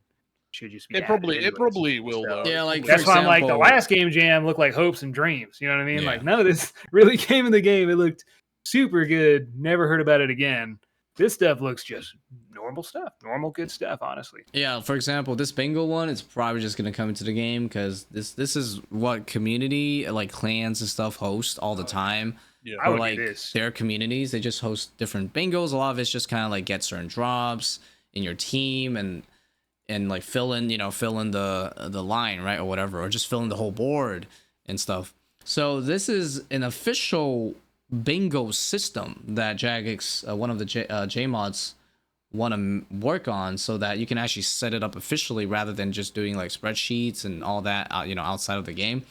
should just be added It anyways. probably will So though. Yeah, It's like, probably for that's why I'm like the example- last game jam looked like hopes and dreams. You know what I mean? Yeah. Like no, this really came in the game. It looked super good. Never heard about it again. This stuff looks just normal stuff, normal good stuff. Honestly. Yeah, for example, this bingo one is probably just gonna come into the game because this is what community like clans and stuff host all the time. yeah. I Or would do like this. their communities, they just host different bingos. A lot of it's just kind of like get certain drops in your team and like fill in the line, right, or whatever, or just fill in the whole board and stuff. So this is an official bingo system that Jagex, one of the J mods, want to work on, so that you can actually set it up officially rather than just doing like spreadsheets and all that outside of the game.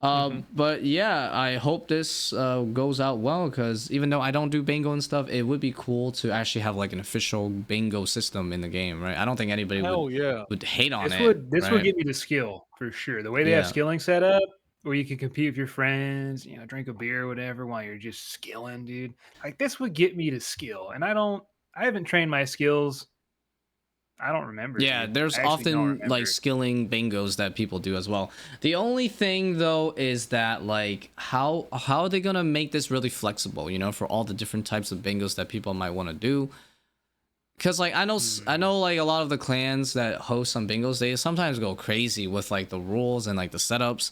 But yeah, I hope this goes out well, because even though I don't do bingo and stuff, it would be cool to actually have like an official bingo system in the game, right? I don't think anybody Hell yeah. would hate on This it. would right? get me the skill for sure. The way they have Yeah. skilling set up, where you can compete with your friends, drink a beer or whatever while you're just skilling, dude. Like this would get me to skill, and I haven't trained my skills. I don't remember. Yeah, dude. there's I actually don't often like remember. skilling bingos that people do as well. The only thing though is that like how are they gonna make this really flexible, for all the different types of bingos that people might want to do? Because like I know like a lot of the clans that host some bingos, they sometimes go crazy with like the rules and like the setups.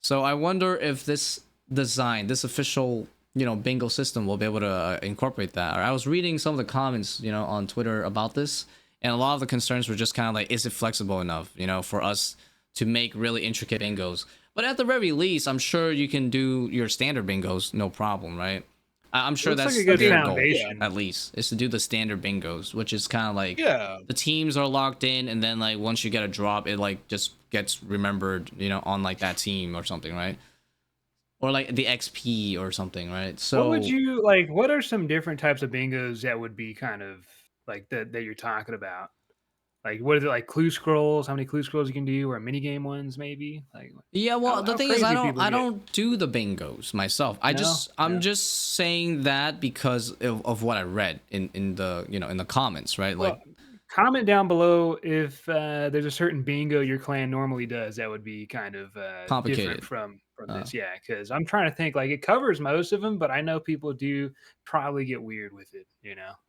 So I wonder if this official bingo system will be able to incorporate that. Or I was reading some of the comments on Twitter about this, and a lot of the concerns were just kind of like, is it flexible enough for us to make really intricate bingos? But at the very least, I'm sure you can do your standard bingos no problem, right? I'm sure Looks that's like a good their goal, foundation. at least, is to do the standard bingos, which is kind of like Yeah. the teams are locked in, and then like once you get a drop, it like just gets remembered, on like that team or something, right? Or like the XP or something, right? So What would you like? What are some different types of bingos that would be kind of like that you're talking about? Like, what is it like? Clue scrolls? How many clue scrolls you can do, or mini game ones maybe? Like, yeah, well, the how thing is, I crazy people get? don't do the bingos myself. I'm No? just saying that because of what I read in the in the comments, right? Like, Well, comment down below if there's a certain bingo your clan normally does that would be kind of complicated. different from this. Yeah, because I'm trying to think. Like, it covers most of them, but I know people do probably get weird with it.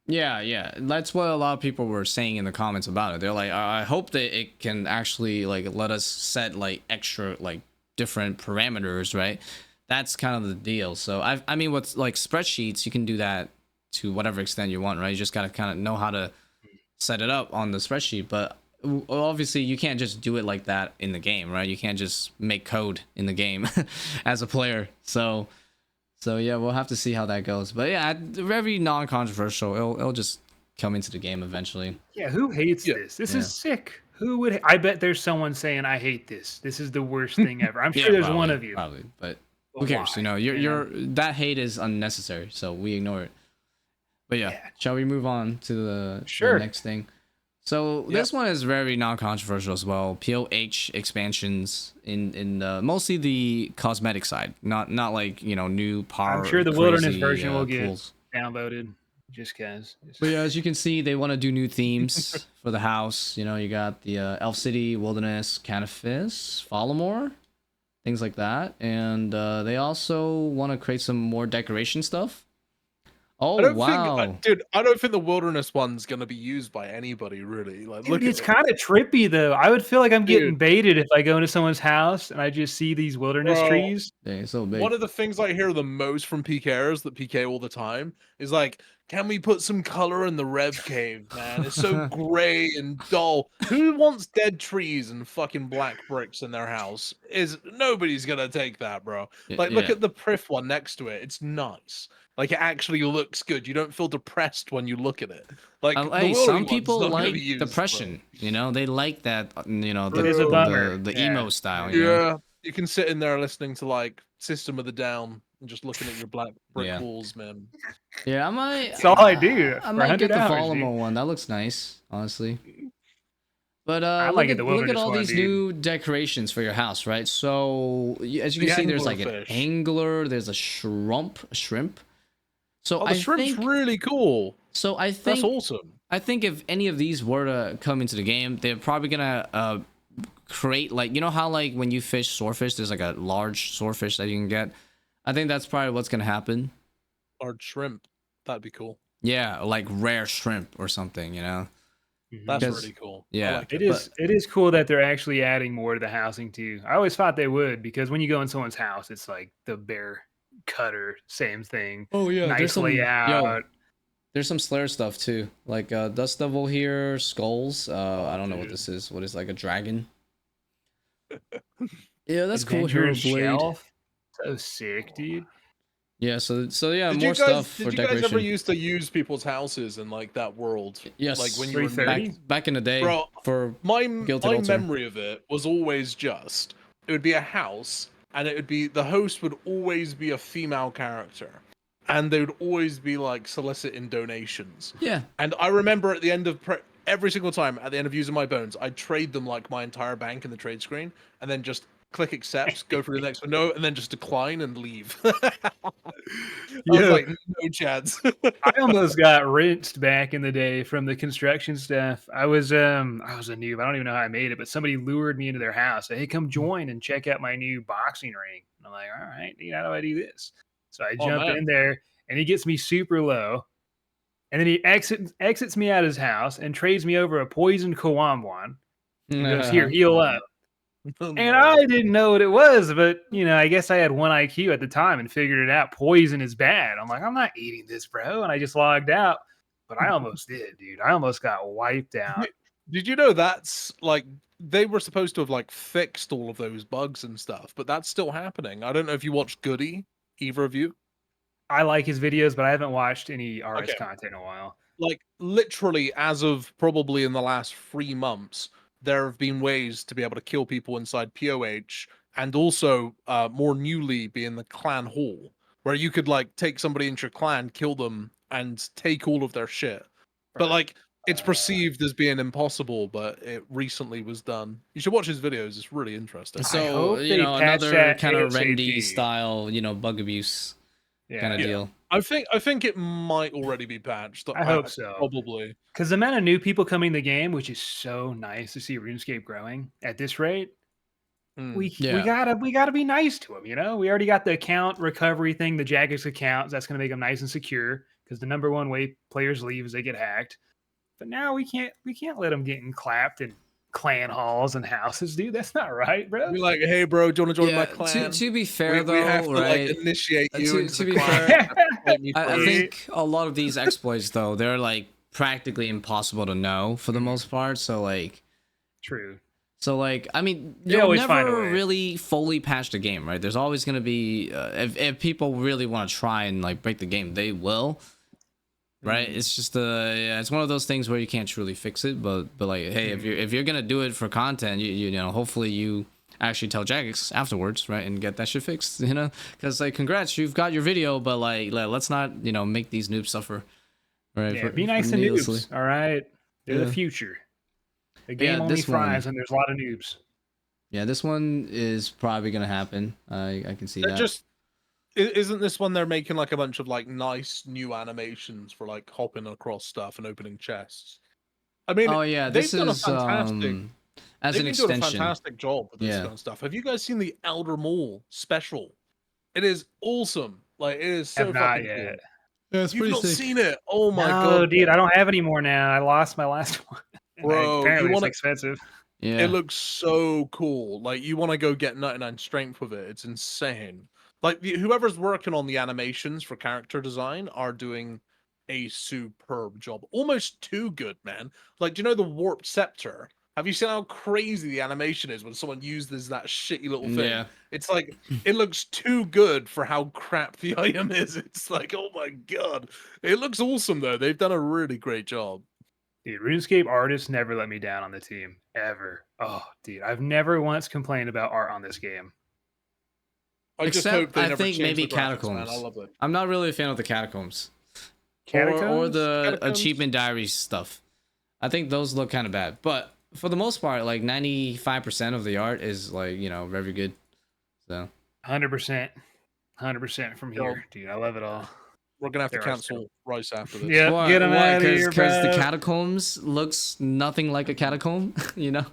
Yeah, that's what a lot of people were saying in the comments about it. They're like, I hope that it can actually like let us set like extra like different parameters, right? That's kind of the deal. So I mean, with like spreadsheets, you can do that to whatever extent you want, right? You just gotta kind of know how to set it up on the spreadsheet, but obviously you can't just do it like that in the game, right? You can't just make code in the game as a player. So yeah, we'll have to see how that goes. But yeah, very non-controversial. It'll just come into the game eventually. Yeah, who hates Yeah. this? This Yeah. is sick. Who would? I bet there's someone saying I hate this. This is the worst thing ever. I'm sure Yeah, there's probably, one of you. probably, but who But cares? why? You're that hate is unnecessary, so we ignore it. But yeah, Yeah. shall we move on to the Sure. next thing? So this one is very non-controversial as well. POH expansions in mostly the cosmetic side, not like new power. I'm sure the crazy, wilderness version will get pools. downvoted just because. But yeah, as you can see, they want to do new themes for the house. You got the Elf City, Wilderness, Canifis, Follamore, things like that. And they also want to create some more decoration stuff. Oh wow. dude, I don't think the wilderness one's gonna be used by anybody really. Like, Dude, look it's at it, kind of trippy though. I would feel like I'm getting dude, baited if I go into someone's house and I just see these wilderness bro. trees. Dang, it's so big. One of the things I hear the most from PKers that PK all the time is like, can we put some color in the Rev Cave, man? It's so gray and dull. Who wants dead trees and fucking black bricks in their house? Nobody's gonna take that, bro. Like, look Yeah. at the Prif one next to it. It's nice. Like, it actually looks good. You don't feel depressed when you look at it. Like, the Hey, Wildy some one's people not gonna like be used, depression. You know, they like that. You know, It is a bummer. the Yeah. emo style. bro. You know? Yeah, you can sit in there listening to like System of the Down and just looking at your black brick Yeah. walls, man. Yeah, I might. That's all I do I for might get 100 the hours, dude. Volumo one. That looks nice, honestly. But I look might get at the look at wilderness all one, these dude. new decorations for your house, right? So as you The can see, there's like an anglerfish. angler. There's a shrimp. So Oh, the I shrimp's think. really cool. So I That's think. awesome. I think if any of these were to come into the game, they're probably gonna create, like, you know how like when you fish swordfish, there's like a large swordfish that you can get. I think that's probably what's gonna happen. Large shrimp. That'd be cool. Yeah, like rare shrimp or something, you know. That's Because- really cool. yeah, I like It it. is. It is cool that they're actually adding more to the housing too. I always thought they would because when you go in someone's house, it's like the bear cutter, same thing. Oh yeah, Nice there's some layout. there's some Slayer stuff too, like Dust Devil here, skulls. I don't know what dude. this is. What is, like, a dragon? Yeah, that's cool. Adventurer's Hero Blade. Shelf. So sick, dude. Yeah, so yeah, Did more you guys stuff for did you guys decoration. ever used to use people's houses in like that world? Yes, Like when you were in 330? back in the day, Bro, for my Guilty my Altar. memory of it was always just it would be a house and it would be the host would always be a female character and they would always be like soliciting donations. Yeah. And I remember at the end of every single time at the end of using my bones, I'd trade them like my entire bank in the trade screen and then just click accept, go for the next window, and then just decline and leave. I was Yeah. like, no chance. I almost got rinsed back in the day from the construction stuff. I was a noob. I don't even know how I made it, but somebody lured me into their house. Said, hey, come join and check out my new boxing ring. And I'm like, all right, dude, how do I do this? So I Oh, jump man. in there and he gets me super low. And then he exits me out of his house and trades me over a poisoned Kawamwan. He goes, here, heal up. And I didn't know what it was, but I guess I had 1 IQ at the time and figured it out. Poison is bad. I'm like, I'm not eating this, bro. And I just logged out. But I almost did, dude. I almost got wiped out. Did you know that's like they were supposed to have like fixed all of those bugs and stuff, but that's still happening. I don't know if you watched Goody, either of you. I like his videos, but I haven't watched any RS Okay. content in a while. Like literally, as of probably in the last 3 months, there have been ways to be able to kill people inside POH, and also more newly be in the clan hall, where you could like take somebody into your clan, kill them, and take all of their shit. But like it's perceived as being impossible, but it recently was done. You should watch his videos; it's really interesting. So hope they patch another that kind of ASAP. Rendy style, bug abuse kind of Yeah. deal. I think it might already be patched. I hope so. Probably. Because the amount of new people coming in the game, which is so nice to see RuneScape growing at this rate, we gotta be nice to them. We already got the account recovery thing, the Jagex accounts. That's gonna make them nice and secure. Because the number one way players leave is they get hacked. But now we can't let them getting clapped in clan halls and houses, dude. That's not right, bro. Be like, hey, bro, do you want to join my clan? To be fair, we have to right? like initiate you To into the be clan. fair, Let me I first. think a lot of these exploits, though, they're like practically impossible to know for the most part. So like, True. I mean, They you'll always find a never way. really fully patch the game, right? There's always gonna be if people really want to try and like break the game, they will. Right, it's just it's one of those things where you can't truly fix it, but like, hey, if you're gonna do it for content, you know, hopefully you actually tell Jagex afterwards, right, and get that shit fixed, because like, congrats, you've got your video, but like, let's not, make these noobs suffer, right? Yeah, be nice to needlessly. noobs. All right, they're Yeah. the future. The game only this thrives one- when there's a lot of noobs. Yeah, this one is probably gonna happen. I can see They're that. just isn't this one they're making like a bunch of like nice new animations for like hopping across stuff and opening chests? I mean, Oh yeah, they've this done a is fantastic. as They've an been doing a extension. fantastic job with this Yeah. kind of stuff. Have you guys seen the Elder Mall special? It is awesome. Like it is so Have not fucking yet. cool. Yeah, it's You've pretty not sick. seen it? Oh my No, god, dude, I man. don't have any more now. I lost my last one. Bro, Apparently, you it's want to? expensive. Yeah. It looks so cool. Like you want to go get 99 strength with it. It's insane. Like whoever's working on the animations for character design are doing a superb job. Almost too good, man. Like, do you know the warped scepter? Have you seen how crazy the animation is when someone uses that shitty little thing? Yeah. It's like it looks too good for how crap the item is. It's like, oh my god. It looks awesome though. They've done a really great job. Dude, RuneScape artists never let me down on the team ever. Oh, dude, I've never once complained about art on this game. I just Except hope they I never think change maybe the graphics, man. I catacombs. love it. I'm not really a fan of the catacombs. Or Catacombs? the Catacombs? achievement diaries stuff. I think those look kind of bad. But for the most part, like 95% of the art is like, very good. So 100%. 100% from Yo. here, dude. I love it all. We're gonna have to There are cancel Rice after this. Yep, What- get them what, out of here, because the bro. catacombs looks nothing like a catacomb, you know?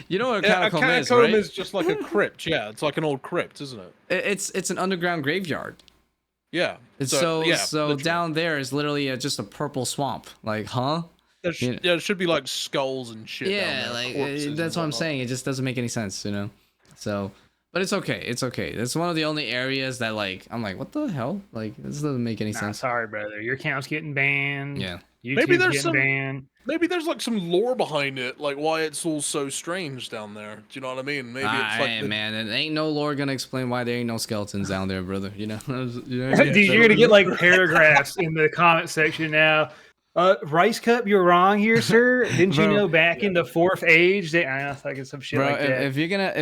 You know what a Yeah, catacomb, is, catacomb right? is just like a crypt. Yeah, it's like an old crypt, isn't it? It's an underground graveyard. Yeah. And so yeah, literally. down there is literally just a purple swamp. Like, huh? There Yeah. there should be like skulls and shit. down Yeah, there, like corpses and that's what I'm whatnot. saying. It just doesn't make any sense, So, but it's okay. It's okay. It's one of the only areas that like I'm like, what the hell? Like this doesn't make any Nah, sense. sorry, brother. Your account's getting banned. Yeah. YouTube's Maybe there's getting some- banned. Maybe there's like some lore behind it, like why it's all so strange down there. Do you know what I mean? Maybe it's like Hey, the- man, it ain't no lore gonna explain why there ain't no skeletons down there, brother. You know? Dude, you're gonna get like paragraphs in the comment section now. Rice Cup, you're wrong here, sir. Didn't you Bro, know back in the fourth age they I don't know, like some shit Bro, like that. if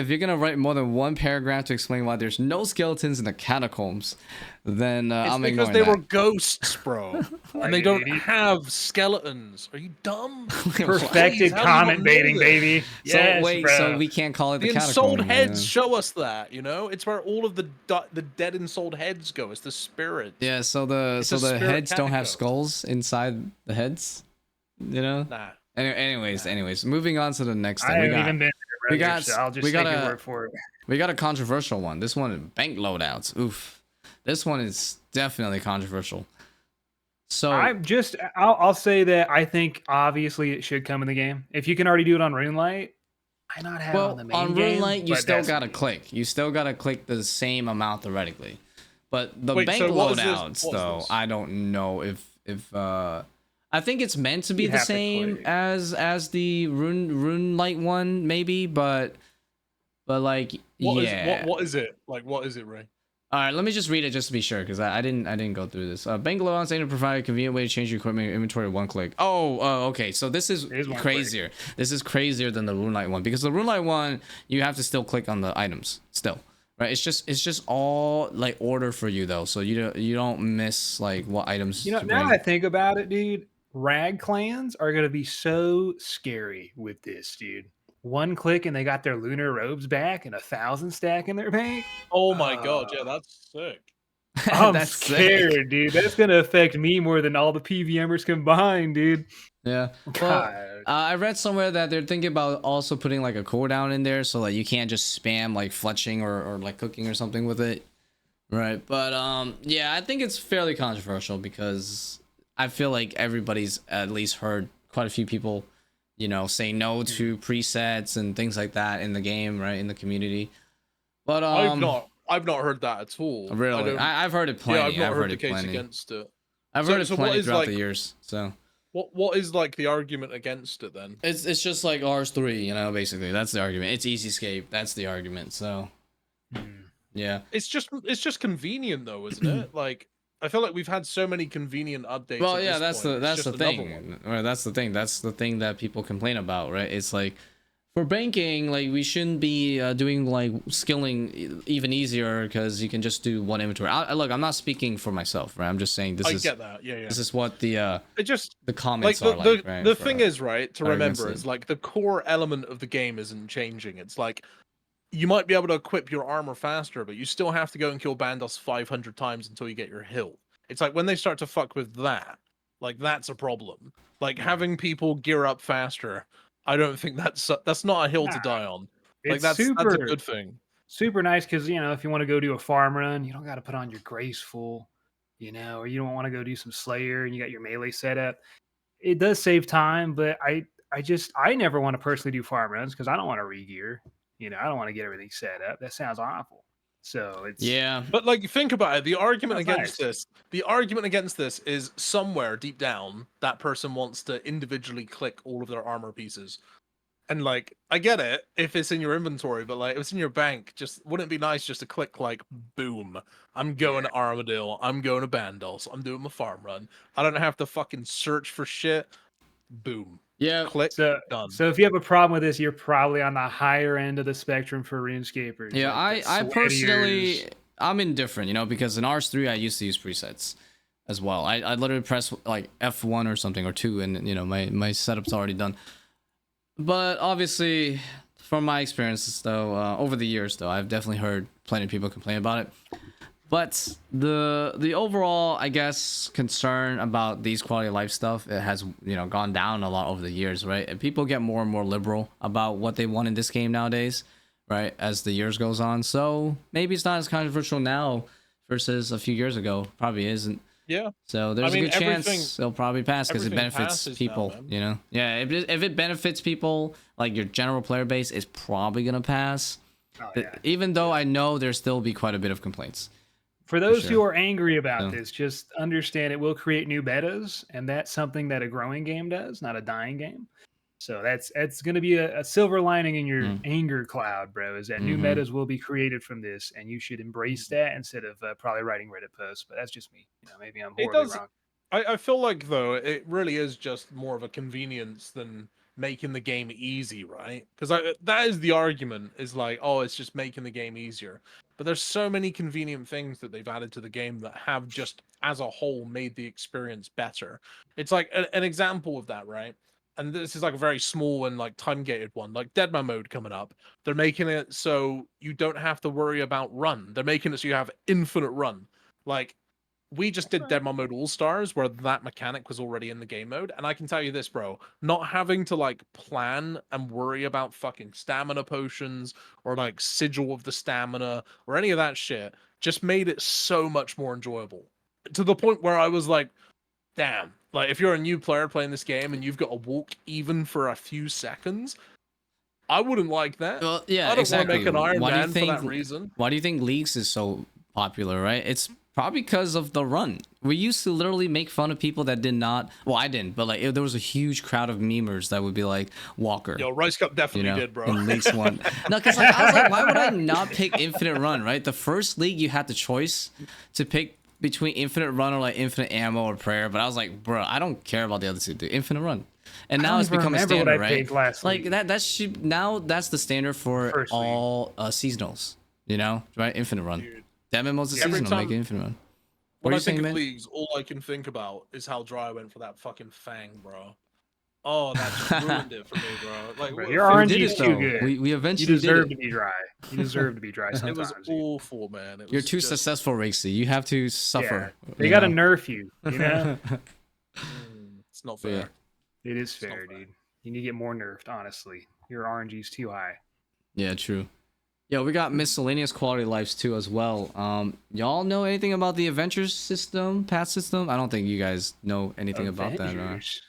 you're gonna write more than one paragraph to explain why there's no skeletons in the catacombs, then it's I'm because ignoring they that. were ghosts, bro, and they you don't idiot. have skeletons. Are you dumb? Perfected Jeez, how do you not comment know baiting, this? baby. So Yes, wait, bro. so we can't call it The the ensouled catacomb. heads show us that, you know? It's where all of the dead ensouled heads go. It's the spirits. Yeah, so the It's a spirit heads don't have catacomb. skulls inside the heads, you know. Nah. Anyways, moving on to the next I thing. haven't even been there, we brother, got- so I'll just we take got your a- word for it. We got a controversial one. This one is bank loadouts. Oof, this one is definitely controversial. So I'll say that I think obviously it should come in the game. If you can already do it on RuneLite, why not have it well, on the main on game? RuneLite, you But still that's gotta me. click. You still gotta click the same amount theoretically. But the Wait, bank so what is this- loadouts, what is though, this? I don't know if I think it's meant to be You'd the have to same click. as the RuneLite one, maybe, but like What is yeah. what is it? Like what is it, Ray? All right, let me just read it just to be sure, because I didn't go through this. Bank loadouts aim to provide a convenient way to change your equipment inventory with one click. Okay. So this is It is one crazier. This is crazier than the RuneLite one, because the RuneLite one you have to still click on the items still, right? It's just all like order for you though, so you don't miss like what items. You know, to now bring. that I think about it, dude, rag clans are gonna be so scary with this, dude. One click and they got their lunar robes back and 1,000 stack in their bank. Oh my god, yeah, that's sick. I'm That's sick. scared, dude. That's gonna affect me more than all the PVMers combined, dude. Yeah. Well, God. I read somewhere that they're thinking about also putting like a cooldown in there, so that you can't just spam like fletching or like cooking or something with it, right? But yeah, I think it's fairly controversial because I feel like everybody's at least heard quite a few people, say no to presets and things like that in the game, right, in the community. But I've not heard that at all. really, I've heard it Yeah, plenty. I've not heard heard the it case plenty. against it. I've So- heard it so what plenty is, throughout the like- years. So What is like the argument against it then? it's just like RS3, basically that's the argument. It's easy escape. That's the argument. So yeah. It's just convenient though, isn't it? Like I feel like we've had so many convenient updates. Well, at yeah, this that's point. the It's just thing. another one. Or that's the thing. That's the thing that people complain about, right? It's like for banking, like we shouldn't be doing like skilling even easier because you can just do one inventory. Look, I'm not speaking for myself, right? I'm just saying this I is get that. Yeah, yeah. this is what the It just comments like are the like, right? the for- thing is, right, to are against remember it. is like the core element of the game isn't changing. It's like you might be able to equip your armor faster, but you still have to go and kill Bandos 500 times until you get your hilt. It's like when they start to fuck with that, like that's a problem. Like having people gear up faster, I don't think that's not a hill to Nah, die on. Like It's that's a super good thing. super nice because if you want to go do a farm run, you don't got to put on your graceful. or you don't want to go do some Slayer and you got your melee set up. It does save time, but I never want to personally do farm runs because I don't want to re-gear. I don't want to get everything set up. That sounds awful. So it's Yeah. But like, think about it. The argument Sounds against nice. this is somewhere deep down that person wants to individually click all of their armor pieces. And like, I get it if it's in your inventory, but like, if it's in your bank, just wouldn't it be nice just to click like, boom, I'm going to Armadillo, I'm going to Bandos, I'm doing my farm run. I don't have to fucking search for shit. Boom. Yeah. Click. So, Done. so if you have a problem with this, you're probably on the higher end of the spectrum for RuneScapers. Yeah, like the I personally, sweatiers. I'm indifferent, because in RS3 I used to use presets as well. I literally press like F1 or something or 2 and my setup's already done. But obviously, from my experiences though, over the years though, I've definitely heard plenty of people complain about it. But the overall, I guess, concern about these quality of life stuff, it has gone down a lot over the years, right? And people get more and more liberal about what they want in this game nowadays, right? As the years goes on, so maybe it's not as controversial now versus a few years ago. Probably isn't. Yeah. So there's a good chance it'll probably pass because it everything benefits passes people, now, Yeah, if it benefits people, like your general player base, it's probably gonna pass. Oh, yeah. Even though I know there'll still be quite a bit of complaints. For those who sure. are angry about So- this, just understand it will create new betas, and that's something that a growing game does, not a dying game. So that's going to be a silver lining in your anger cloud, bro. Is that new metas will be created from this, and you should embrace that instead of probably writing Reddit posts. But that's just me. Maybe I'm horribly wrong. I feel like though it really is just more of a convenience than making the game easy, right? Because that is the argument, is like, oh, it's just making the game easier. But there's so many convenient things that they've added to the game that have just as a whole made the experience better. It's like an example of that, right? And this is like a very small and like time gated one, like Deadman Mode coming up. They're making it so you don't have to worry about run. They're making it so you have infinite run. Like, we just did Deadman Mode All Stars, where that mechanic was already in the game mode, and I can tell you this, bro, not having to like plan and worry about fucking stamina potions or like sigil of the stamina or any of that shit just made it so much more enjoyable. To the point where I was like, damn, like if you're a new player playing this game and you've got to walk even for a few seconds, I wouldn't like that. Well, yeah, I don't exactly. want to make an Iron Why do you Man for think- that reason. Why do you think Leagues is so popular, right? It's probably because of the run. We used to literally make fun of people that did not. Well, I didn't, but like there was a huge crowd of memers that would be like Walker. Yo, Rice Cup definitely did, bro. In Leagues 1. No, because like, I was like, why would I not pick Infinite Run, right? The first league you had the choice to pick between Infinite Run or like Infinite Ammo or Prayer, but I was like, bro, I don't care about the other two. Dude. Infinite Run. And now it's become a standard, right? Like now that's the standard for First all seasonals, right? Infinite Run. Dude. Deadman Mode's a Every seasonal, time- make it Infinite Run. When What are I you think saying, of man? leagues, all I can think about is how dry I went for that fucking Fang, bro. Oh, that just ruined it for me, bro. Like, Bro, your We RNG did is it, too though. good. We You eventually deserve did to it. be dry. You deserve to be dry it sometimes. was dude. awful, man. It You're was too just- successful, Rixie. You have to suffer. They got to nerf you. It's not Yeah. fair. It is It's not fair, fair. dude. You need to get more nerfed, honestly. Your RNG's too high. Yeah, true. Yo, we got miscellaneous quality lives too as well. Y'all know anything about the adventure system, path system? I don't think you guys know anything about that. Avengers.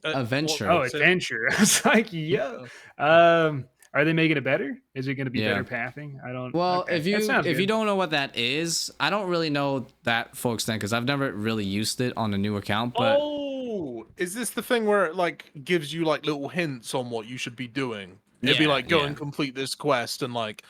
Adventure. Oh, so- adventure. I was like, yo. Are they making it better? Is it going to be Yeah. better pathing? I don't. Well, okay. if That sounds you good. don't know what that is, I don't really know that full extent because I've never really used it on a new account. But Oh, is this the thing where it like gives you like little hints on what you should be doing? It'd be Yeah, like, go yeah. and complete this quest and like,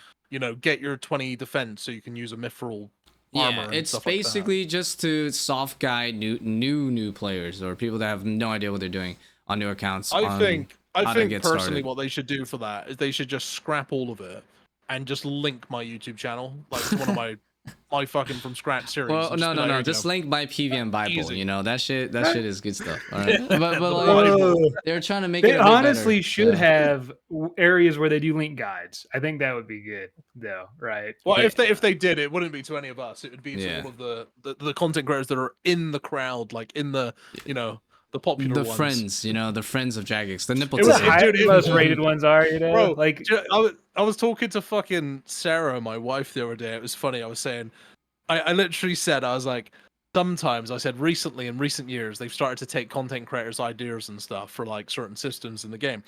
get your 20 defense so you can use a mithril armor. yeah, and it's stuff like that. basically just to soft guide new players or people that have no idea what they're doing on new accounts. I on think how to get personally started. what they should do for that is they should just scrap all of it and just link my YouTube channel like to one of my fucking from scratch series. Well, and no, be no, like, no. "Here you Just go." link my PVM Bible. Easy. That shit is good stuff. All right, but like, Whoa. they're trying to make They it. A bit honestly better, should so. have areas where they do link guides. I think that would be good, though, right? Well, Yeah. if they did, it wouldn't be to any of us. It would be to Yeah. all of the content creators that are in the crowd, like in the the popular The ones. friends, the friends of Jagex, the nipple It The was- tissue. high, dude, it most was- rated ones are, Bro, like I was talking to fucking Sarah, my wife, the other day. It was funny. I was saying, I literally said, I was like, sometimes I said recently in recent years they've started to take content creators' ideas and stuff for like certain systems in the game,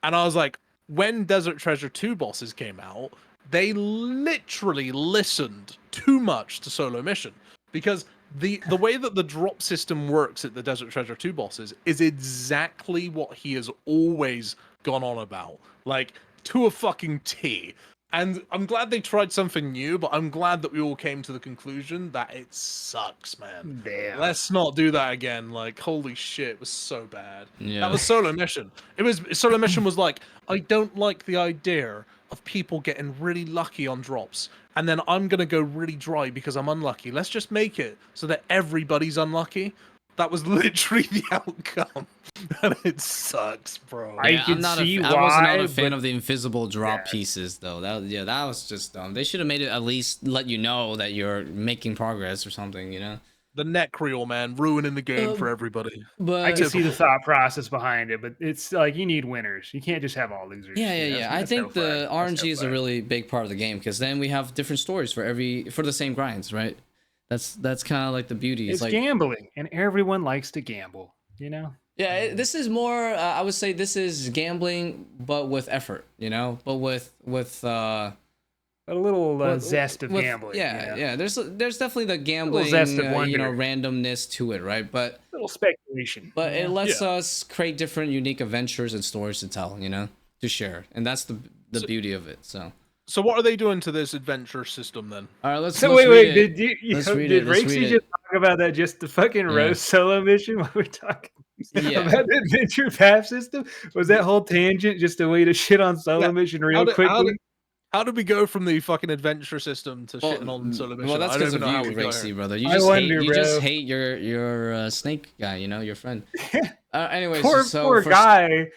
and I was like, when Desert Treasure 2 bosses came out, they literally listened too much to Solo Mission because the way that the drop system works at the Desert Treasure 2 bosses is exactly what he has always gone on about, like to a fucking T. And I'm glad they tried something new, but I'm glad that we all came to the conclusion that it sucks, man. Damn. Let's not do that again. Like, holy shit, it was so bad. Yeah. That was Solo Mission. Solo Mission was like, I don't like the idea of people getting really lucky on drops, and then I'm gonna go really dry because I'm unlucky. Let's just make it so that everybody's unlucky. That was literally the outcome. And it sucks, bro. I can see I was not a why, fan but- of the invisible drop Yeah. pieces though. That was just dumb. They should have made it at least let you know that you're making progress or something, you know. The neck reel, man, ruining the game for everybody. But I can see the thought process behind it, but it's like you need winners. You can't just have all losers. yeah. I That's think no fun. the That's no RNG is a fun. really big part of the game because then we have different stories for the same grinds, right? That's kind of like the beauty. It's like gambling, and everyone likes to gamble. You know. yeah, this is more. I would say this is gambling, but with effort, you know, but with A little with- zest of with- gambling. Yeah, you know? yeah. There's definitely the gambling, zest of randomness to it, right? But A little speculation. it Yeah. lets us create different, unique adventures and stories to tell, you know, to share, and that's the beauty of it. So, what are they doing to this adventure system then? all right, let's. So let's wait, read it. did Let's read did it, let's read Rexy it. just talk about that just the fucking roast solo mission while we're talking Yeah. about the adventure path system? Was that whole tangent just a way to shit on solo Yeah, mission How real did, quickly? how did we go from the fucking adventure system to shitting on Solo Mission? Well, that's I don't because even of know how you, we got Racy, here. brother. You I just wonder, hate. You just bro. hate your snake guy. You know, your friend. Anyways, Poor so for guy.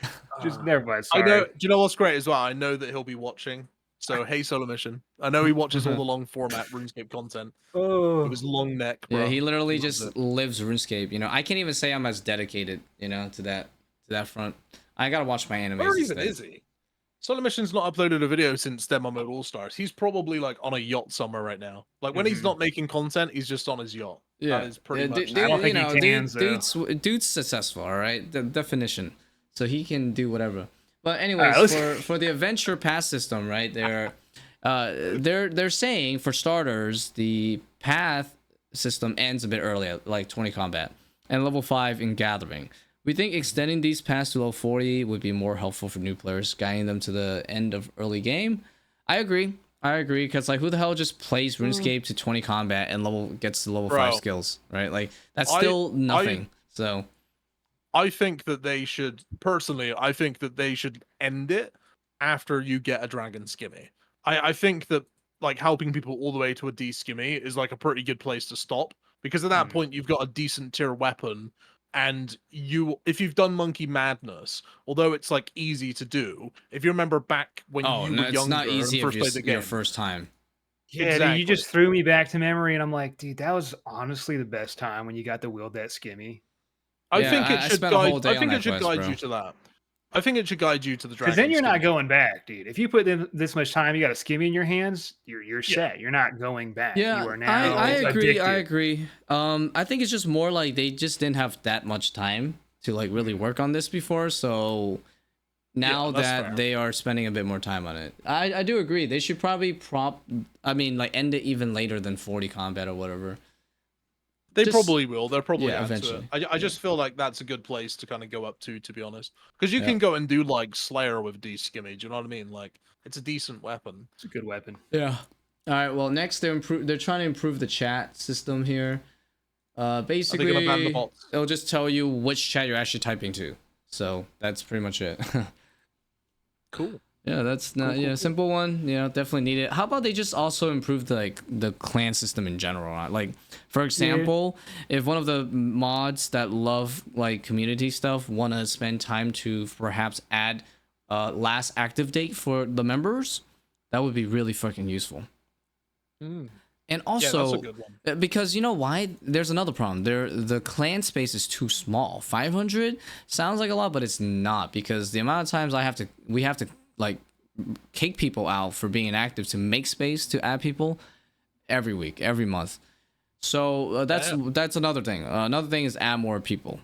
Just never mind. I Sorry. know. Do you know what's great as well? I know that he'll be watching. So hey, Solo Mission. I know he watches all the long format RuneScape content. Oh, It was long neck, bro. Yeah, he literally Loves just it. lives RuneScape. You know, I can't even say I'm as dedicated, you know, to that front. I gotta watch my animes. Where even instead. is he? Solo Mission's not uploaded a video since Deadman Mode All Stars. He's probably like on a yacht somewhere right now. Like when he's Mhm. not making content, he's just on his yacht. Yeah, That is pretty much. I don't think he tans, though. dude's successful. All right, the definition. So he can do whatever. But anyways, let's- for the adventure pass system, right? They're saying for starters, the path system ends a bit early at like 20 combat and level 5 in gathering. We think extending these paths to level 40 would be more helpful for new players, guiding them to the end of early game. I agree, because like who the hell just plays RuneScape to 20 combat and gets to level 5 Bro. skills, right? Like that's I- still nothing. So I think that they should personally. I think that they should end it after you get a dragon skimmy. I think that like helping people all the way to a D skimmy is like a pretty good place to stop because at that point you've got a decent tier weapon, and if you've done Monkey Madness, although it's like easy to do, if you remember back when you were it's younger not easy and first if played the game, your first time. yeah, dude, Exactly. you just threw me back to memory, and I'm like, dude, that was honestly the best time when you got to wield that skimmy. I Yeah, think it I should spent a whole guide. day I on think that it should quest, guide bro. you to that. I think it should guide you to the dragon. Because then you're not skimmy. going back, dude. If you put this much time, you got a skimmy in your hands, you're set. You're not going back. Yeah, you are now I agree. I addicted. agree. I think it's just more like they just didn't have that much time to like really work on this before. So now Yeah, that's that fair. they are spending a bit more time on it, I do agree. They should probably end it even later than 40 combat or whatever. They Just- probably will. They'll probably Yeah, add to eventually. it. I just feel like that's a good place to kind of go up to be honest. Because you Yeah. can go and do like Slayer with D skimmy. Do you know what I mean? Like it's a decent weapon. It's a good weapon. Yeah. All right. Well, next they're trying to improve the chat system here. Are they Basically, gonna ban the bots? it'll just tell you which chat you're actually typing to. So that's pretty much it. Cool. Yeah, that's not simple one. You know, definitely need it. How about they just also improve the clan system in general? Like, for example, if one of the mods that love like community stuff want to spend time to perhaps add last active date for the members, that would be really fucking useful. And Yeah, also, that's a good one. because you know why? There's another problem. The clan space is too small. 500 sounds like a lot, but it's not, because the amount of times we have to like kick people out for being inactive to make space to add people every week, every month. So Damn. that's another thing. Another thing is add more people,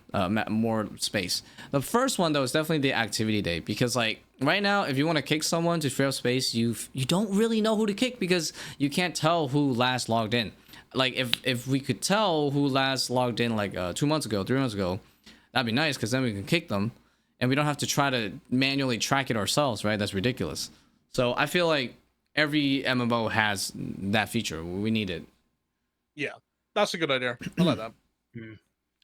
more space. The first one though is definitely the activity day, because like right now, if you want to kick someone to free up space, you don't really know who to kick because you can't tell who last logged in. Like if we could tell who last logged in like 2 months ago, 3 months ago, that'd be nice, because then we can kick them, and we don't have to try to manually track it ourselves, right? That's ridiculous. So I feel like every MMO has that feature. We need it. Yeah, that's a good idea. I like that.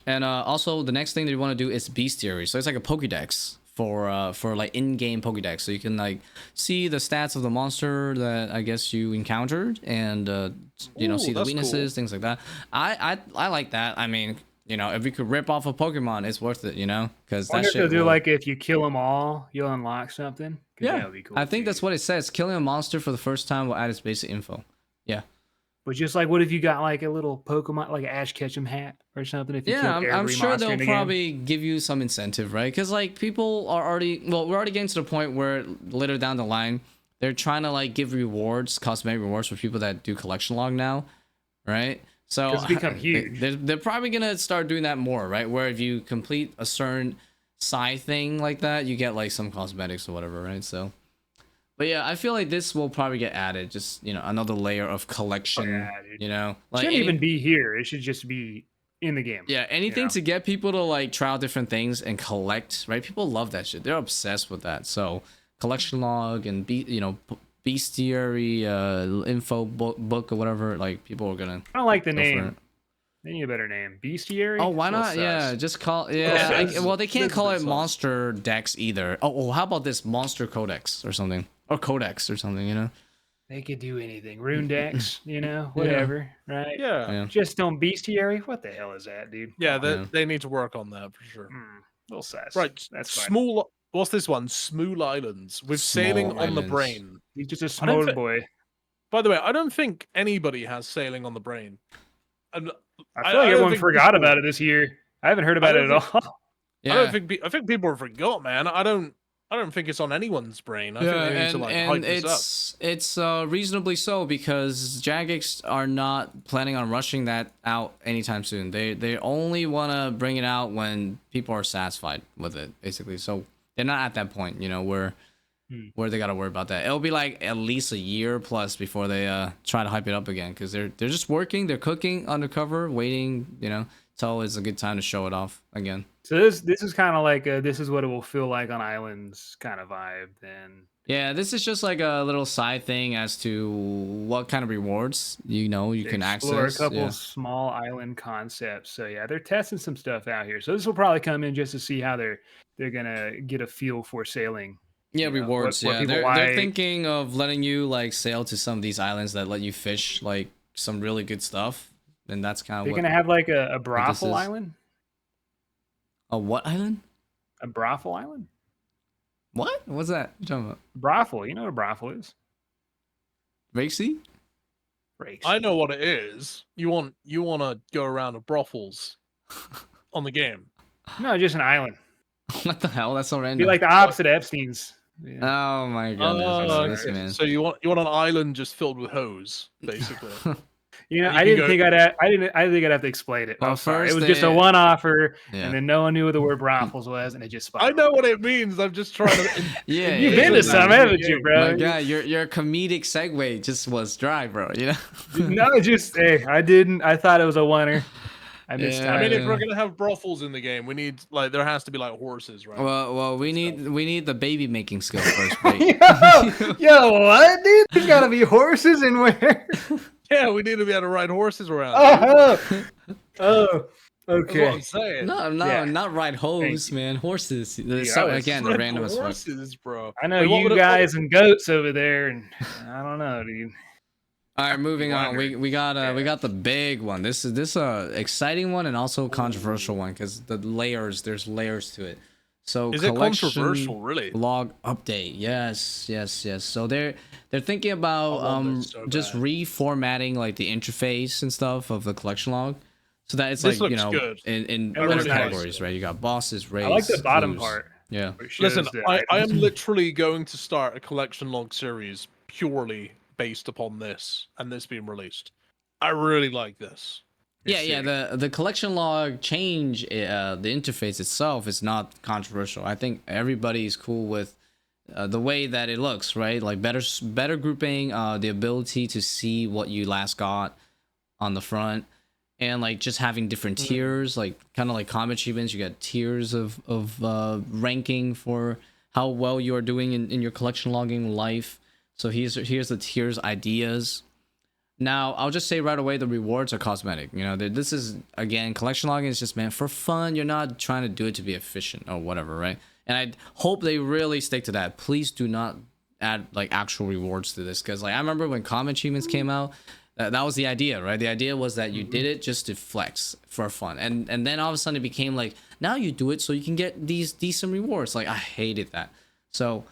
And also the next thing that you want to do is bestiary. So it's like a Pokédex for like in-game Pokédex. So you can like see the stats of the monster that I guess you encountered, and you know, Ooh, see the that's weaknesses, things like that. I like that. I mean, you know, if we could rip off a Pokemon, it's worth it, you know, because I wonder that if they'll shit do will... like if you kill them all, you'll unlock something. 'Cause Yeah, that would be cool I think too. that's what it says. Killing a monster for the first time will add its basic info. Yeah. But just like, what if you got like a little Pokemon, like an Ash Ketchum hat or something? If you Yeah, kill I'm every sure monster they'll in the game? probably give you some incentive, right? Because like people are already, well, we're already getting to the point where later down the line, they're trying to like give rewards, cosmetic rewards for people that do collection log now, right? So 'Cause it's become huge. They're probably gonna start doing that more, right? Where if you complete a certain side thing like that, you get like some cosmetics or whatever, right? So, but yeah, I feel like this will probably get added, just, you know, another layer of collection, yeah, dude. you know, like Shouldn't even be here. It should just be in the game. yeah, anything know? to get people to like try out different things and collect, right? People love that shit. They're obsessed with that. So collection log and bestiary info book or whatever, like people are gonna I don't like the go for it. name. They need a better name. Bestiary? Oh, why It's a little not? Yeah, sus. just call sus. well, they can't It's a call bit it sus. monster decks either. Oh, how about this monster codex or something, or codex or something, you know? They could do anything. Rune decks, you know, whatever, right? Yeah, Yeah, Just don't bestiary? What the hell is that, dude? yeah, Come on. Yeah. they need to work on that for sure. Little sus. Right, That's fine. small. What's this one? Small Islands with sailing Small on the islands. brain. He's just a I don't small thi- boy. By the way, I don't think anybody has sailing on the brain. And I feel like don't everyone think forgot people- about it this year. I haven't heard about it don't at all. yeah. I don't think. I think people forgot, man. I don't think it's on anyone's brain. I think they need to like hype this up. it's reasonably so, because Jagex are not planning on rushing that out anytime soon. They only want to bring it out when people are satisfied with it, basically. So they're not at that point, you know, where they got to worry about that. It'll be like at least a year plus before they try to hype it up again, because they're just working, they're cooking undercover, waiting, you know, till it's a good time to show it off again. So this is kind of like this is what it will feel like on Islands kind of vibe. Then Yeah, this is just like a little side thing as to what kind of rewards, you know, you can explore access. a couple Yeah. small island concepts. So yeah, they're testing some stuff out here. So this will probably come in just to see how they're gonna get a feel for sailing. Yeah, you know, rewards. what Yeah, people they're like. thinking of letting you like sail to some of these islands that let you fish like some really good stuff, and that's kind They're of gonna what have like a this brothel is. island. A what island? A brothel island. What? What's that? You talking about? Brothel. You know what a brothel is? Racy? Rakes. I know what it is. You want to go around to brothels on the game. No, just an island. What the hell? That's so Be random. like the opposite of Epstein's. Yeah. Oh my goodness, Oh, this okay. man. So you want an island just filled with hose, basically. You know, You I can didn't go- think I didn't think I'd have to explain it. Well, I'm sorry. It first was just a they- one offer, Yeah. and then no one knew what the word brothels was, and it just I spiraled. know what it means. I'm just trying to. Yeah, You've yeah, been to yeah. some, haven't you, bro? My God, your comedic segue just was dry, bro. You know? No, just hey, I didn't. I thought it was a winner. I missed Yeah. I mean, if time. we're gonna have brothels in the game, we need like there has to be like horses, right? Well, we need the baby making skill first, right? yo, what, dude? There's gotta be horses in where? Yeah, we need to be able to ride horses around. dude. Oh, That's what okay. I'm saying. No, Yeah. not ride hose, you. man. Horses. Yeah, So, I was again, Ride random as fuck. horses, bro. I know Like, what you would it- guys and goats over there, and I don't know, dude. All right, moving on. wondering. We got the big one. This is a exciting one and also a controversial one, because there's layers to it. So Is it collection controversial, really? log update? Yes. So they're thinking about want this so just bad. reformatting like the interface and stuff of the collection log, so that it's This like, you looks know, good. in That looks better nice. categories, right? You got bosses, raids. I like the bottom clues. part. Yeah. where it shows Listen, the I am items. literally going to start a collection log series purely based upon this and this being released. I really like this. Yeah, the collection log change, the interface itself is not controversial. I think everybody is cool with the way that it looks, right? Like better grouping, the ability to see what you last got on the front, and like just having different tiers, like kind of like common achievements. You got tiers of ranking for how well you are doing in your collection logging life. So here's the tiers ideas. Now, I'll just say right away, the rewards are cosmetic. You know, this is, again, collection logging is just meant for fun. You're not trying to do it to be efficient or whatever, right? And I hope they really stick to that. Please do not add, like, actual rewards to this. Because, like, I remember when common achievements came out, that was the idea, right? The idea was that you did it just to flex for fun. And then all of a sudden it became like, now you do it so you can get these decent rewards. Like, I hated that. So,